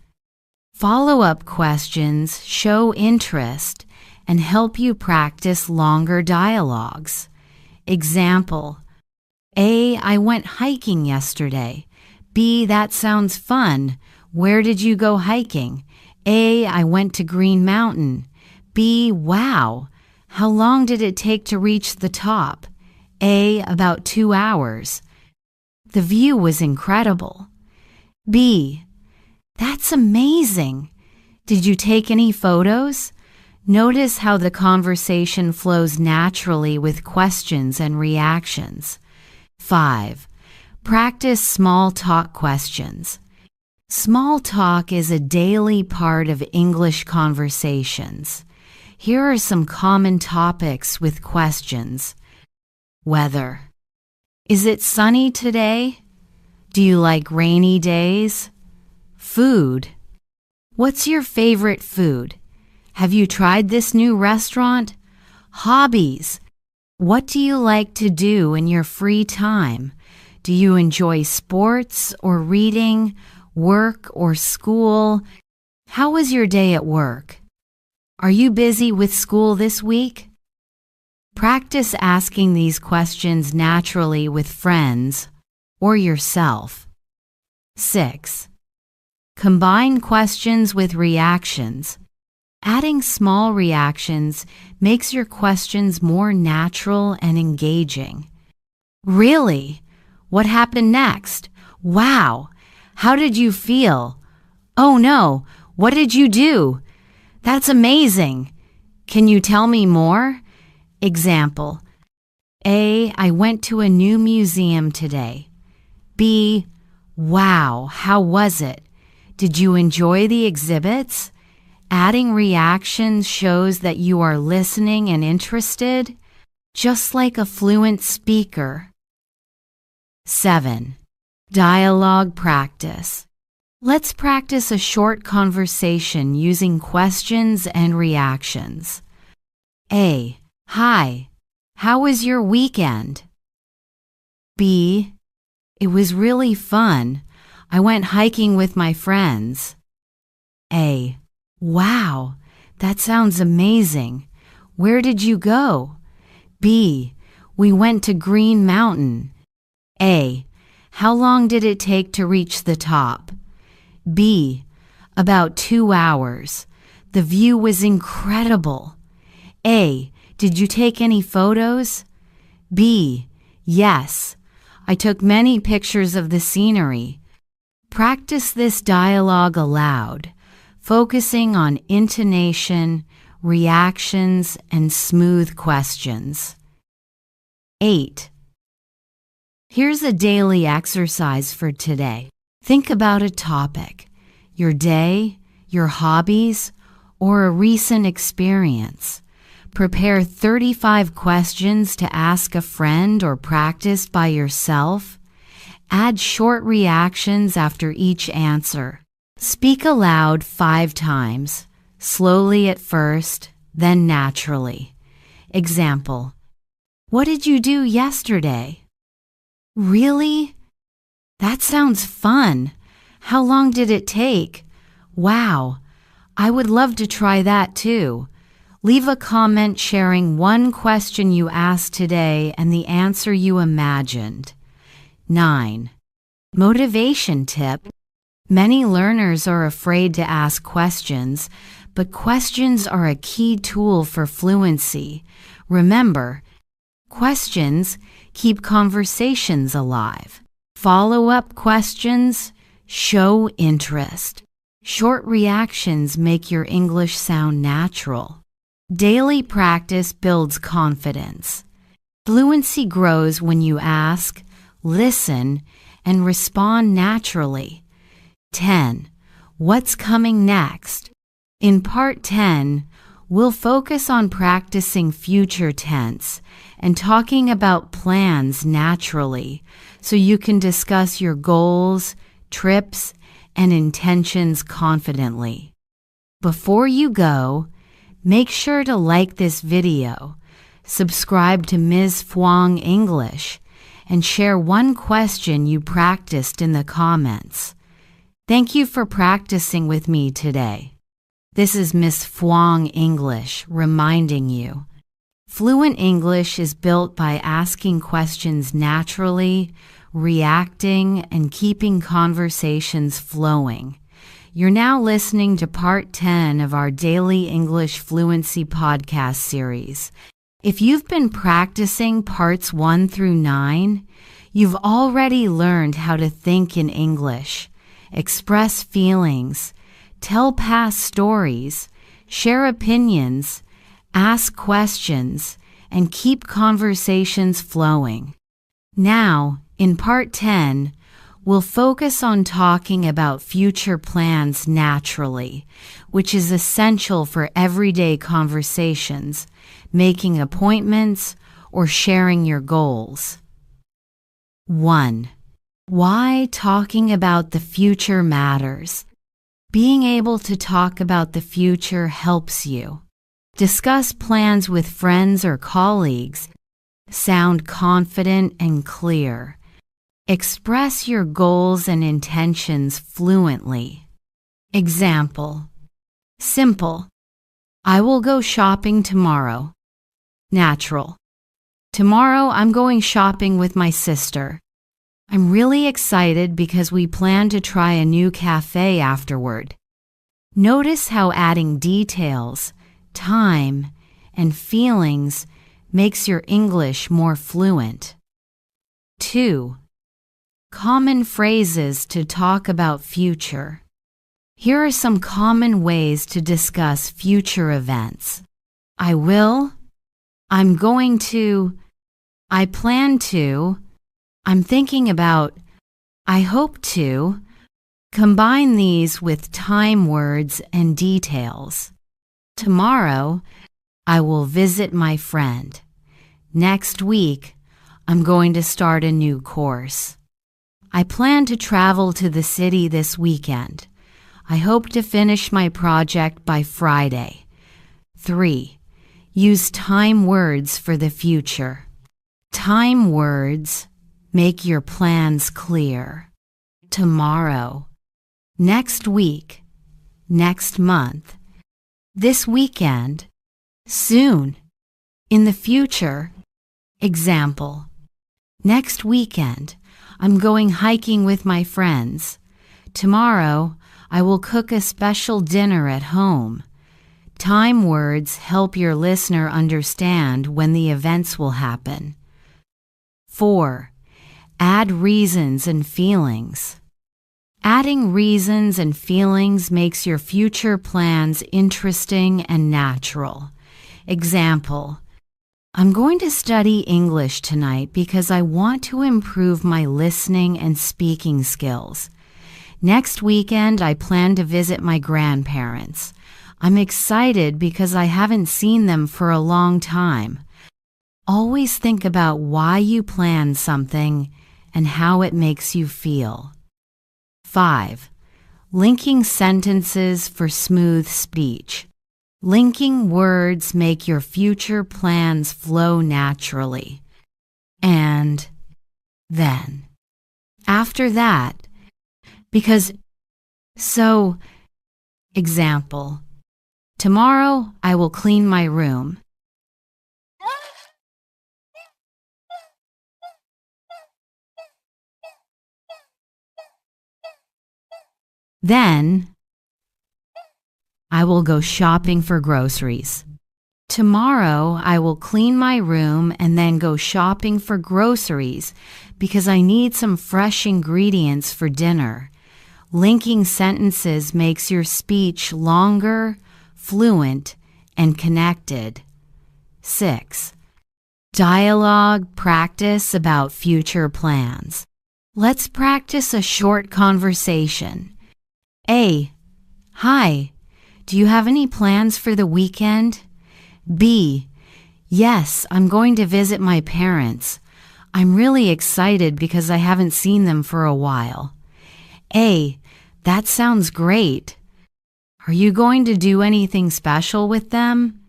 Follow-up questions show interest and help you practice longer dialogues. Example: A. I went hiking yesterday. B. That sounds fun. Where did you go hiking? A. I went to Green Mountain. B. Wow. How long did it take to reach the top? A. About 2 hours. The view was incredible. B. That's amazing. Did you take any photos? Notice how the conversation flows naturally with questions and reactions. 5. Practice small talk questions. Small talk is a daily part of English conversations. Here are some common topics with questions. Weather. Is it sunny today? Do you like rainy days? Food. What's your favorite food? Have you tried this new restaurant? Hobbies. What do you like to do in your free time? Do you enjoy sports or reading, work or school? How was your day at work? Are you busy with school this week? Practice asking these questions naturally with friends or yourself. 6. Combine questions with reactions. Adding small reactions makes your questions more natural and engaging. Really? What happened next? Wow! How did you feel? Oh no! What did you do? That's amazing! Can you tell me more? Example: A. I went to a new museum today. B. Wow! How was it? Did you enjoy the exhibits? Adding reactions shows that you are listening and interested, just like a fluent speaker. 7. Dialogue practice. Let's practice a short conversation using questions and reactions. A. Hi, how was your weekend? B. It was really fun. I went hiking with my friends. A. Wow, that sounds amazing. Where did you go? B. We went to Green Mountain. A. How long did it take to reach the top? B. About 2 hours. The view was incredible. A. Did you take any photos? B. Yes. I took many pictures of the scenery. Practice this dialogue aloud, focusing on intonation, reactions, and smooth questions. 8. Here's a daily exercise for today. Think about a topic, your day, your hobbies, or a recent experience. Prepare 35 questions to ask a friend or practice by yourself. Add short reactions after each answer. Speak aloud 5 times, slowly at first, then naturally. Example: What did you do yesterday? Really? That sounds fun. How long did it take? Wow, I would love to try that too. Leave a comment sharing one question you asked today and the answer you imagined. 9. Motivation tip. Many learners are afraid to ask questions, but questions are a key tool for fluency. Remember, questions keep conversations alive. Follow-up questions show interest. Short reactions make your English sound natural. Daily practice builds confidence. Fluency grows when you ask, listen, and respond naturally. 10. What's coming next? In Part 10, we'll focus on practicing future tense and talking about plans naturally so you can discuss your goals, trips, and intentions confidently. Before you go, make sure to like this video, subscribe to Ms. Fhuang English, and share one question you practiced in the comments. Thank you for practicing with me today. This is Ms. Fhuang English reminding you, fluent English is built by asking questions naturally, reacting, and keeping conversations flowing. You're now listening to Part 10 of our Daily English Fluency podcast series. If you've been practicing Parts 1 through 9, you've already learned how to think in English, express feelings, tell past stories, share opinions, ask questions, and keep conversations flowing. Now, in Part 10, we'll focus on talking about future plans naturally, which is essential for everyday conversations, making appointments, or sharing your goals. 1. Why talking about the future matters. Being able to talk about the future helps you. Discuss plans with friends or colleagues. Sound confident and clear. Express your goals and intentions fluently. Example: Simple: I will go shopping tomorrow. Natural: Tomorrow I'm going shopping with my sister. I'm really excited because we plan to try a new cafe afterward. Notice how adding details, time, and feelings makes your English more fluent. 2. Common phrases to talk about future. Here are some common ways to discuss future events. I will, I'm going to, I plan to, I'm thinking about, I hope to. Combine these with time words and details. Tomorrow, I will visit my friend. Next week, I'm going to start a new course. I plan to travel to the city this weekend. I hope to finish my project by Friday. 3. Use time words for the future. Time words make your plans clear. Tomorrow, next week, next month, this weekend, soon, in the future. Example: next weekend, I'm going hiking with my friends. Tomorrow, I will cook a special dinner at home. Time words help your listener understand when the events will happen. 4. Add reasons and feelings. Adding reasons and feelings makes your future plans interesting and natural. Example: I'm going to study English tonight because I want to improve my listening and speaking skills. Next weekend, I plan to visit my grandparents. I'm excited because I haven't seen them for a long time. Always think about why you plan something and how it makes you feel. 5. Linking sentences for smooth speech. Linking words make your future plans flow naturally. And then. After that. Because. So. Example: tomorrow I will clean my room. Then, I will go shopping for groceries. Tomorrow, I will clean my room and then go shopping for groceries because I need some fresh ingredients for dinner. Linking sentences makes your speech longer, fluent, and connected. 6. Dialogue practice about future plans. Let's practice a short conversation. A. Hi, do you have any plans for the weekend? B. Yes, I'm going to visit my parents. I'm really excited because I haven't seen them for a while. A. That sounds great. Are you going to do anything special with them?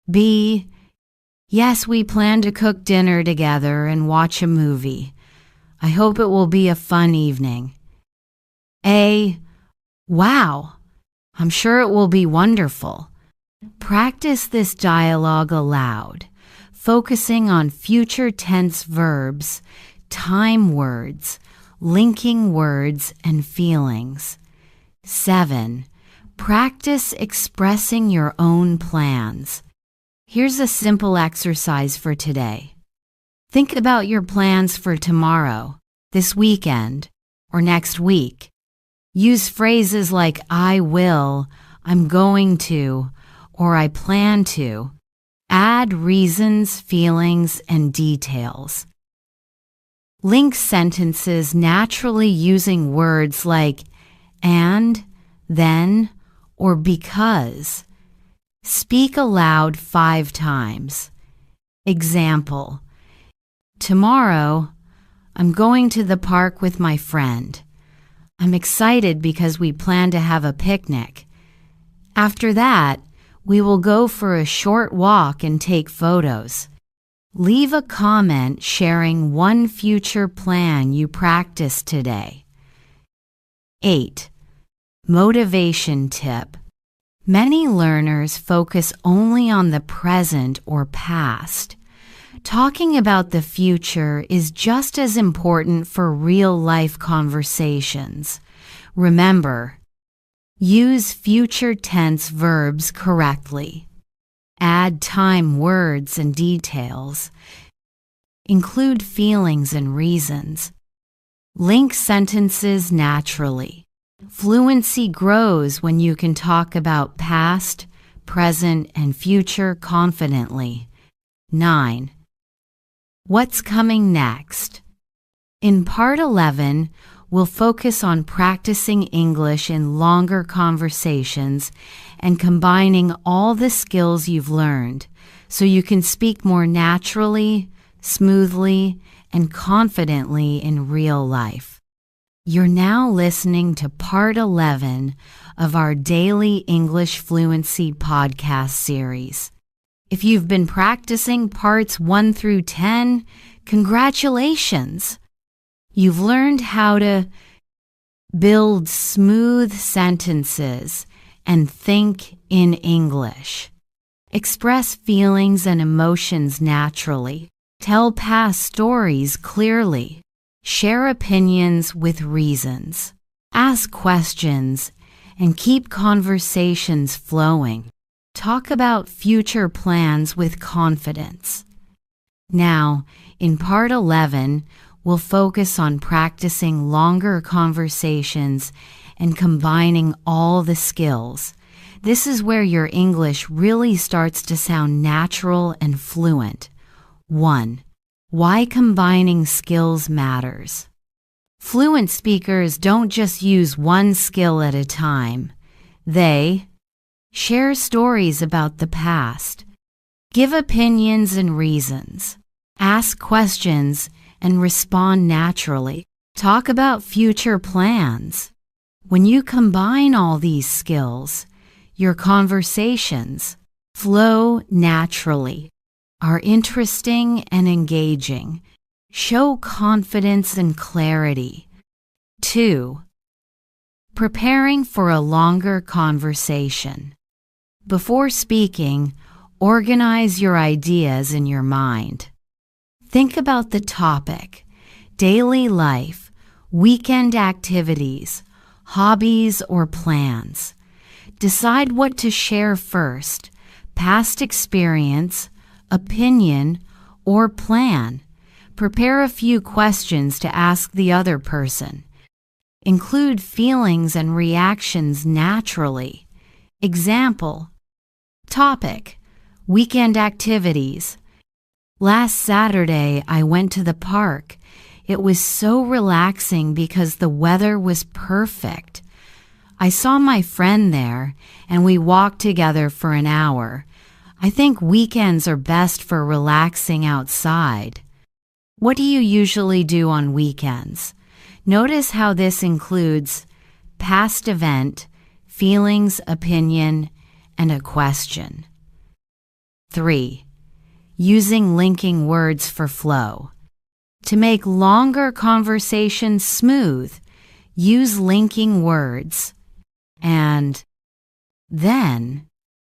B. Yes, we plan to cook dinner together and watch a movie. I hope it will be a fun evening. A. Wow, I'm sure it will be wonderful. Practice this dialogue aloud, focusing on future tense verbs, time words, linking words and feelings. 7. Practice expressing your own plans. Here's a simple exercise for today. Think about your plans for tomorrow, this weekend, or next week. Use phrases like I will, I'm going to, or I plan to. Add reasons, feelings, and details. Link sentences naturally using words like and, then, or because. Speak aloud 5 times. Example: tomorrow, I'm going to the park with my friend. I'm excited because we plan to have a picnic. After that, we will go for a short walk and take photos. Leave a comment sharing one future plan you practiced today. 8. Motivation tip. Many learners focus only on the present or past. Talking about the future is just as important for real-life conversations. Remember, use future tense verbs correctly. Add time words and details. Include feelings and reasons. Link sentences naturally. Fluency grows when you can talk about past, present, and future confidently. 9. What's coming next? In Part 11, we'll focus on practicing English in longer conversations and combining all the skills you've learned so you can speak more naturally, smoothly, and confidently in real life. You're now listening to Part 11 of our Daily English Fluency podcast series. If you've been practicing Parts 1 through 10, congratulations! You've learned how to build smooth sentences and think in English. Express feelings and emotions naturally. Tell past stories clearly. Share opinions with reasons. Ask questions and keep conversations flowing. Talk about future plans with confidence. Now, in Part 11, we'll focus on practicing longer conversations and combining all the skills. This is where your English really starts to sound natural and fluent. 1. Why combining skills matters. Fluent speakers don't just use one skill at a time. They share stories about the past, give opinions and reasons, ask questions and respond naturally, talk about future plans. When you combine all these skills, your conversations flow naturally, are interesting and engaging, show confidence and clarity. 2. Preparing for a longer conversation. Before speaking, organize your ideas in your mind. Think about the topic, daily life, weekend activities, hobbies, or plans. Decide what to share first, past experience, opinion, or plan. Prepare a few questions to ask the other person. Include feelings and reactions naturally. Example: topic, weekend activities. Last Saturday, I went to the park. It was so relaxing because the weather was perfect. I saw my friend there, and we walked together for an hour. I think weekends are best for relaxing outside. What do you usually do on weekends? Notice how this includes past event, feelings, opinion, and a question. 3. Using linking words for flow. To make longer conversations smooth, use linking words. And then,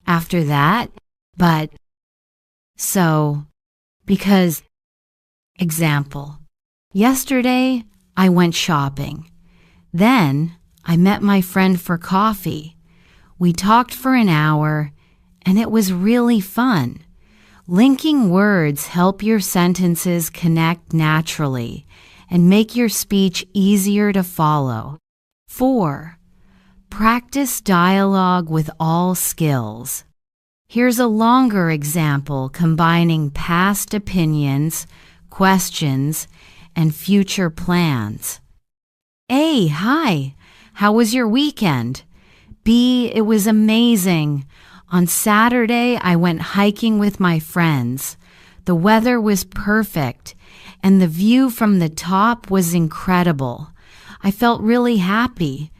after that, but, so, because. Example: yesterday I went shopping. Then I met my friend for coffee. We talked for an hour, and it was really fun. Linking words help your sentences connect naturally and make your speech easier to follow. 4. Practice dialogue with all skills. Here's a longer example combining past opinions, questions, and future plans. A. Hi, how was your weekend? B. It was amazing. On Saturday, I went hiking with my friends. The weather was perfect, and the view from the top was incredible. I felt really happy.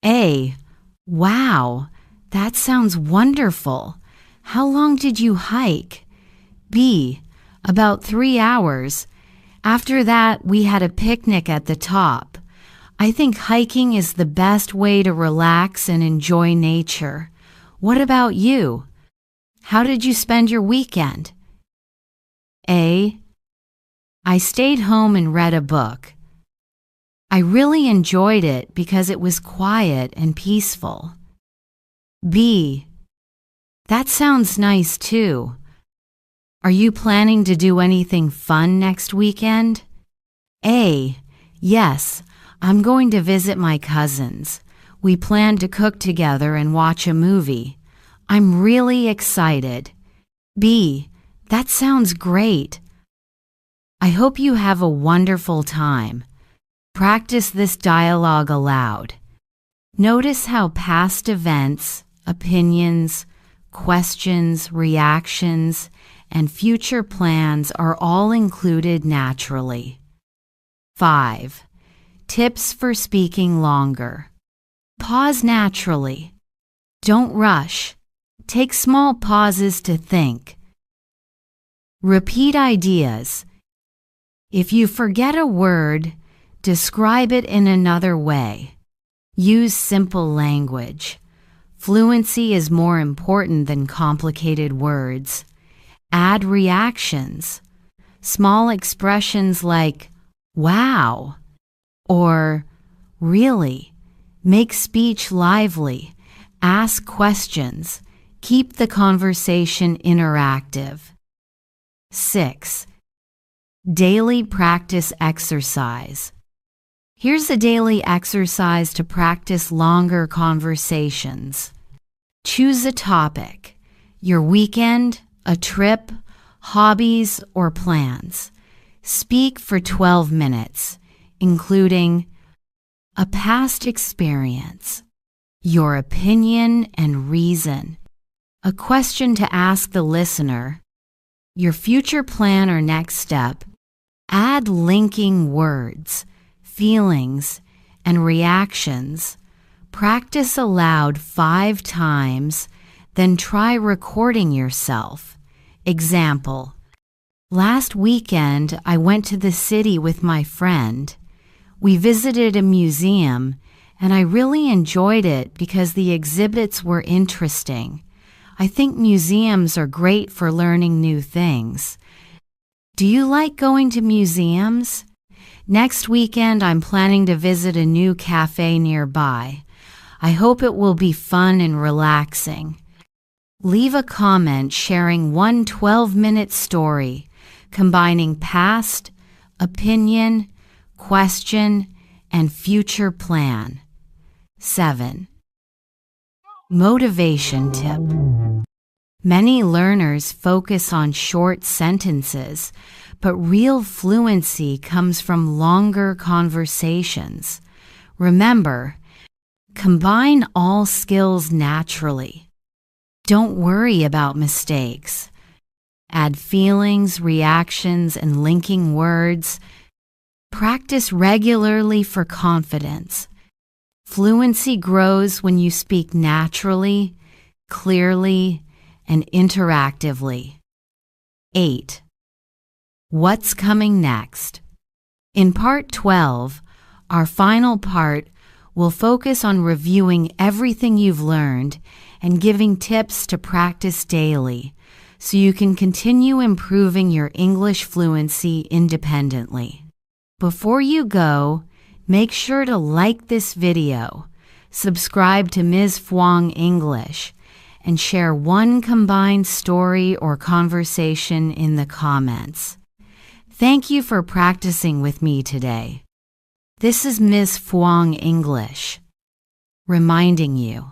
A. Wow, that sounds wonderful. How long did you hike? B. About 3 hours. After that, we had a picnic at the top. I think hiking is the best way to relax and enjoy nature. What about you? How did you spend your weekend? A. I stayed home and read a book. I really enjoyed it because it was quiet and peaceful. B. That sounds nice too. Are you planning to do anything fun next weekend? A. Yes, I'm going to visit my cousins. We plan to cook together and watch a movie. I'm really excited. B. That sounds great. I hope you have a wonderful time. Practice this dialogue aloud. Notice how past events, opinions, questions, reactions, and future plans are all included naturally. 5. Tips for speaking longer. Pause naturally. Don't rush. Take small pauses to think. Repeat ideas. If you forget a word, describe it in another way. Use simple language. Fluency is more important than complicated words. Add reactions. Small expressions like, wow, or really. Make speech lively. Ask questions. Keep the conversation interactive. 6. Daily practice exercise. Here's a daily exercise to practice longer conversations. Choose a topic, your weekend, a trip, hobbies, or plans. Speak for 12 minutes, including a past experience, your opinion and reason, a question to ask the listener, your future plan or next step. Add linking words, feelings, and reactions. Practice aloud 5 times, then try recording yourself. Example: last weekend I went to the city with my friend. We visited a museum, and I really enjoyed it because the exhibits were interesting. I think museums are great for learning new things. Do you like going to museums? Next weekend, I'm planning to visit a new cafe nearby. I hope it will be fun and relaxing. Leave a comment sharing one 12-minute story, combining past, opinion, question, and future plan. 7. Motivation tip. Many learners focus on short sentences, but real fluency comes from longer conversations. Remember, combine all skills naturally. Don't worry about mistakes. Add feelings, reactions, and linking words. Practice regularly for confidence. Fluency grows when you speak naturally, clearly, and interactively. 8. What's coming next? In Part 12, our final part, will focus on reviewing everything you've learned and giving tips to practice daily so you can continue improving your English fluency independently. Before you go, make sure to like this video, subscribe to Ms. Fwang English, and share one combined story or conversation in the comments. Thank you for practicing with me today. This is Ms. Fwang English, reminding you,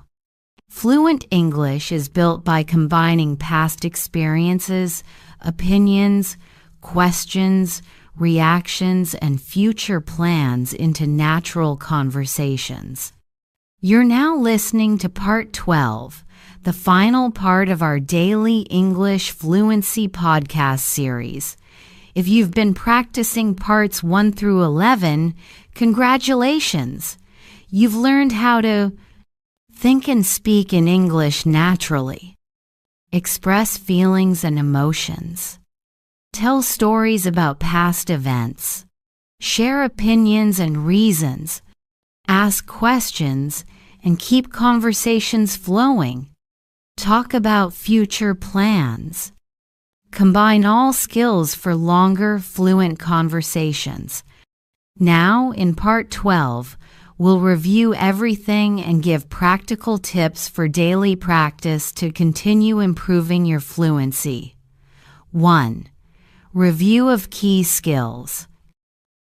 fluent English is built by combining past experiences, opinions, questions, reactions, and future plans into natural conversations. You're now listening to Part 12, the final part of our daily English fluency podcast series. If you've been practicing parts 1 through 11, congratulations! You've learned how to think and speak in English naturally, express feelings and emotions, tell stories about past events, share opinions and reasons, ask questions, and keep conversations flowing. Talk about future plans. Combine all skills for longer, fluent conversations. Now, in Part 12, we'll review everything and give practical tips for daily practice to continue improving your fluency. 1. Review of key skills.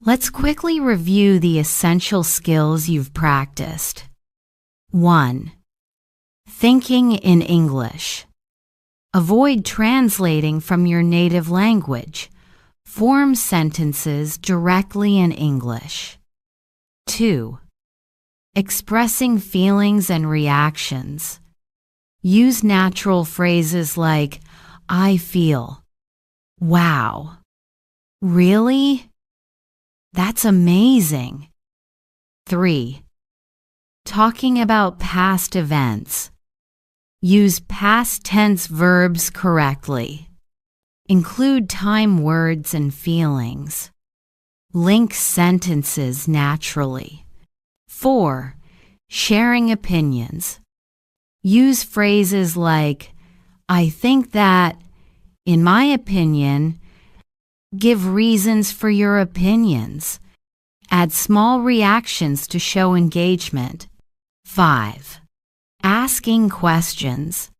Let's quickly review the essential skills you've practiced. 1. Thinking in English. Avoid translating from your native language. Form sentences directly in English. 2. Expressing feelings and reactions. Use natural phrases like, I feel, wow, really? That's amazing. 3. Talking about past events. Use past tense verbs correctly. Include time words and feelings. Link sentences naturally. 4. Sharing opinions. Use phrases like, I think that, in my opinion. Give reasons for your opinions. Add small reactions to show engagement. 5. Asking questions.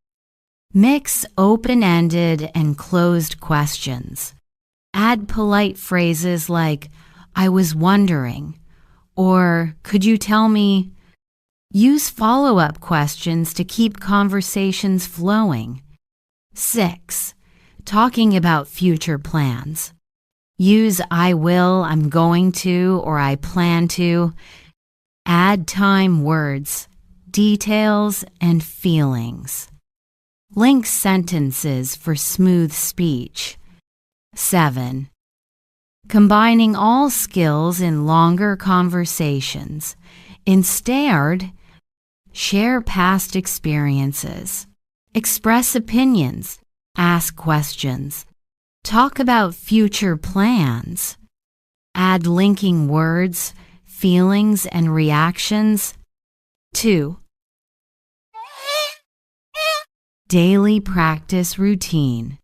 Mix open-ended and closed questions. Add polite phrases like, I was wondering, or could you tell me? Use follow-up questions to keep conversations flowing. 6. Talking about future plans. Use I will, I'm going to, or I plan to. Add time words, details, and feelings. Link sentences for smooth speech. 7. Combining all skills in longer conversations. Instead, share past experiences. Express opinions. Ask questions. Talk about future plans. Add linking words, feelings, and reactions. 2. Daily practice routine.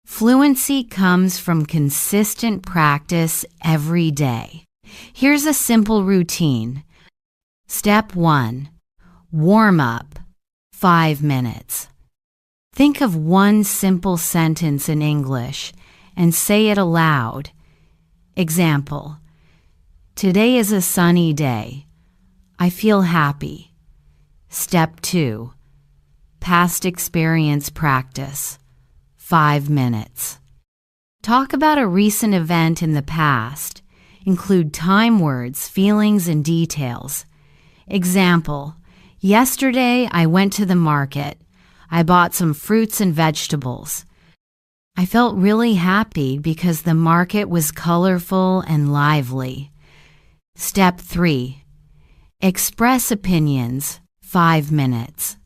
Fluency comes from consistent practice every day. Here's a simple routine. Step 1. Warm up. 5 minutes. Think of one simple sentence in English and say it aloud. Example: Today is a sunny day. I feel happy. Step 2. Past experience practice. 5 minutes. Talk about a recent event in the past. Include time words, feelings, and details. Example: Yesterday I went to the market. I bought some fruits and vegetables. I felt really happy because the market was colorful and lively. Step 3. Express opinions. 5 minutes.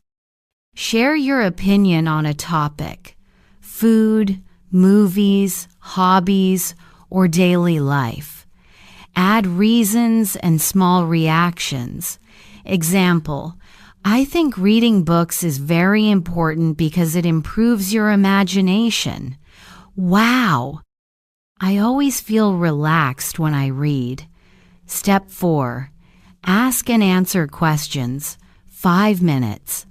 Share your opinion on a topic: food, movies, hobbies, or daily life. Add reasons and small reactions. Example: I think reading books is very important because it improves your imagination. Wow! I always feel relaxed when I read. Step 4. Ask and answer questions. 5 minutes.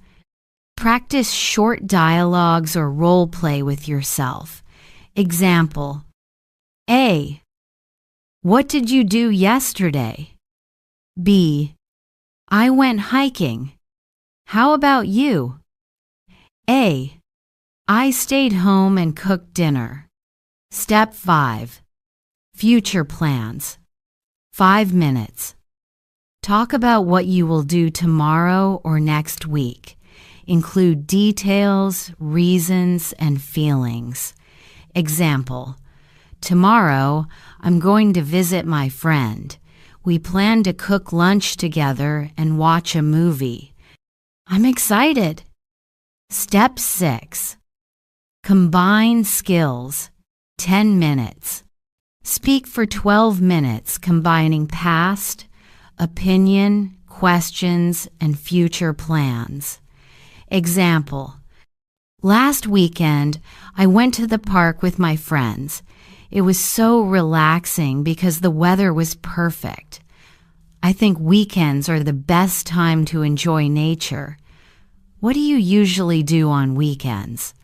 Practice short dialogues or role play with yourself. Example: A. What did you do yesterday? B. I went hiking. How about you? A. I stayed home and cooked dinner. Step 5. Future plans. 5 minutes. Talk about what you will do tomorrow or next week. Include details, reasons, and feelings. Example: Tomorrow, I'm going to visit my friend. We plan to cook lunch together and watch a movie. I'm excited. Step 6. Combine skills. 10 minutes. Speak for 12 minutes, combining past, opinion, questions, and future plans. Example: Last weekend, I went to the park with my friends. It was so relaxing because the weather was perfect. I think weekends are the best time to enjoy nature. What do you usually do on weekends?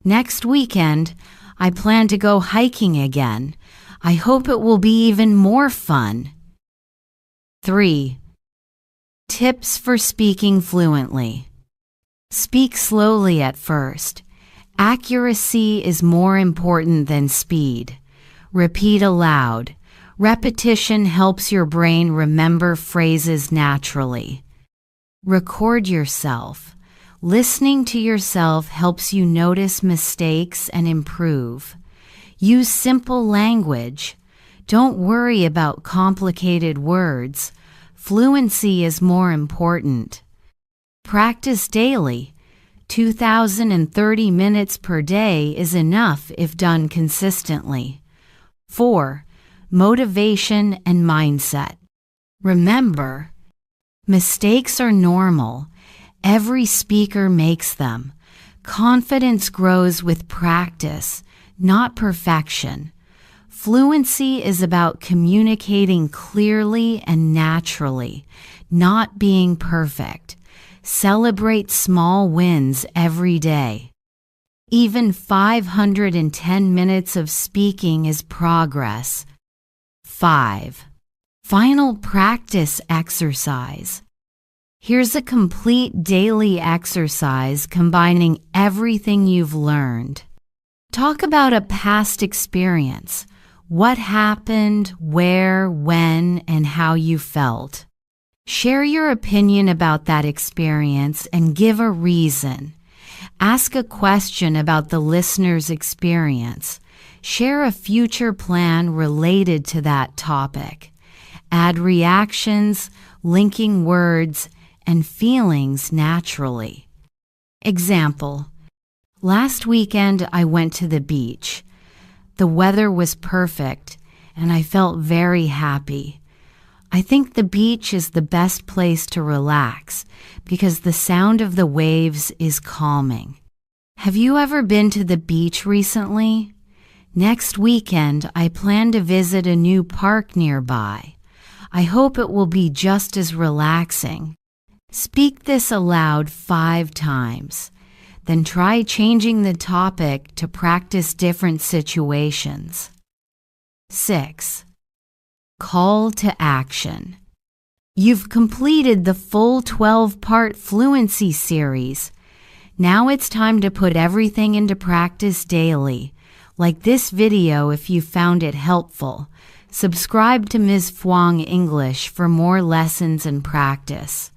Next weekend, I plan to go hiking again. I hope it will be even more fun. 3. Tips for speaking fluently. Speak slowly at first. Accuracy is more important than speed. Repeat aloud. Repetition helps your brain remember phrases naturally. Record yourself. Listening to yourself helps you notice mistakes and improve. Use simple language. Don't worry about complicated words. Fluency is more important. Practice daily. 2,030 minutes per day is enough if done consistently. 4. Motivation and mindset. Remember, mistakes are normal. Every speaker makes them. Confidence grows with practice, not perfection. Fluency is about communicating clearly and naturally, not being perfect. Celebrate small wins every day. Even 510 minutes of speaking is progress. 5. Final practice exercise. Here's a complete daily exercise combining everything you've learned. Talk about a past experience. What happened, where, when, and how you felt. Share your opinion about that experience and give a reason. Ask a question about the listener's experience. Share a future plan related to that topic. Add reactions, linking words, and feelings naturally. Example: last weekend I went to the beach. The weather was perfect, and I felt very happy. I think the beach is the best place to relax because the sound of the waves is calming. Have you ever been to the beach recently? Next weekend, I plan to visit a new park nearby. I hope it will be just as relaxing. Speak this aloud 5 times. Then try changing the topic to practice different situations. 6. Call to action. You've completed the full 12-part Fluency series. Now it's time to put everything into practice daily. Like this video if you found it helpful. Subscribe to Ms. Fluang English for more lessons and practice.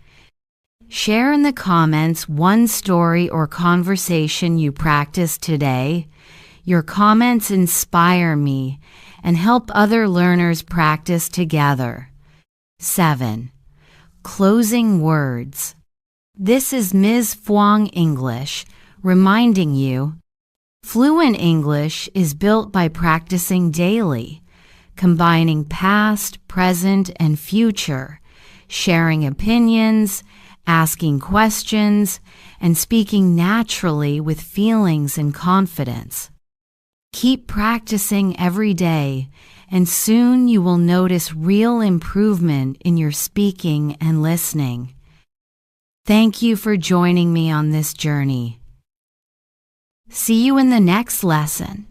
Share in the comments one story or conversation you practiced today. Your comments inspire me and help other learners practice together. 7. Closing words. This is Ms. Fluang English reminding you, fluent English is built by practicing daily, combining past, present, and future, sharing opinions, asking questions, and speaking naturally with feelings and confidence. Keep practicing every day, and soon you will notice real improvement in your speaking and listening. Thank you for joining me on this journey. See you in the next lesson.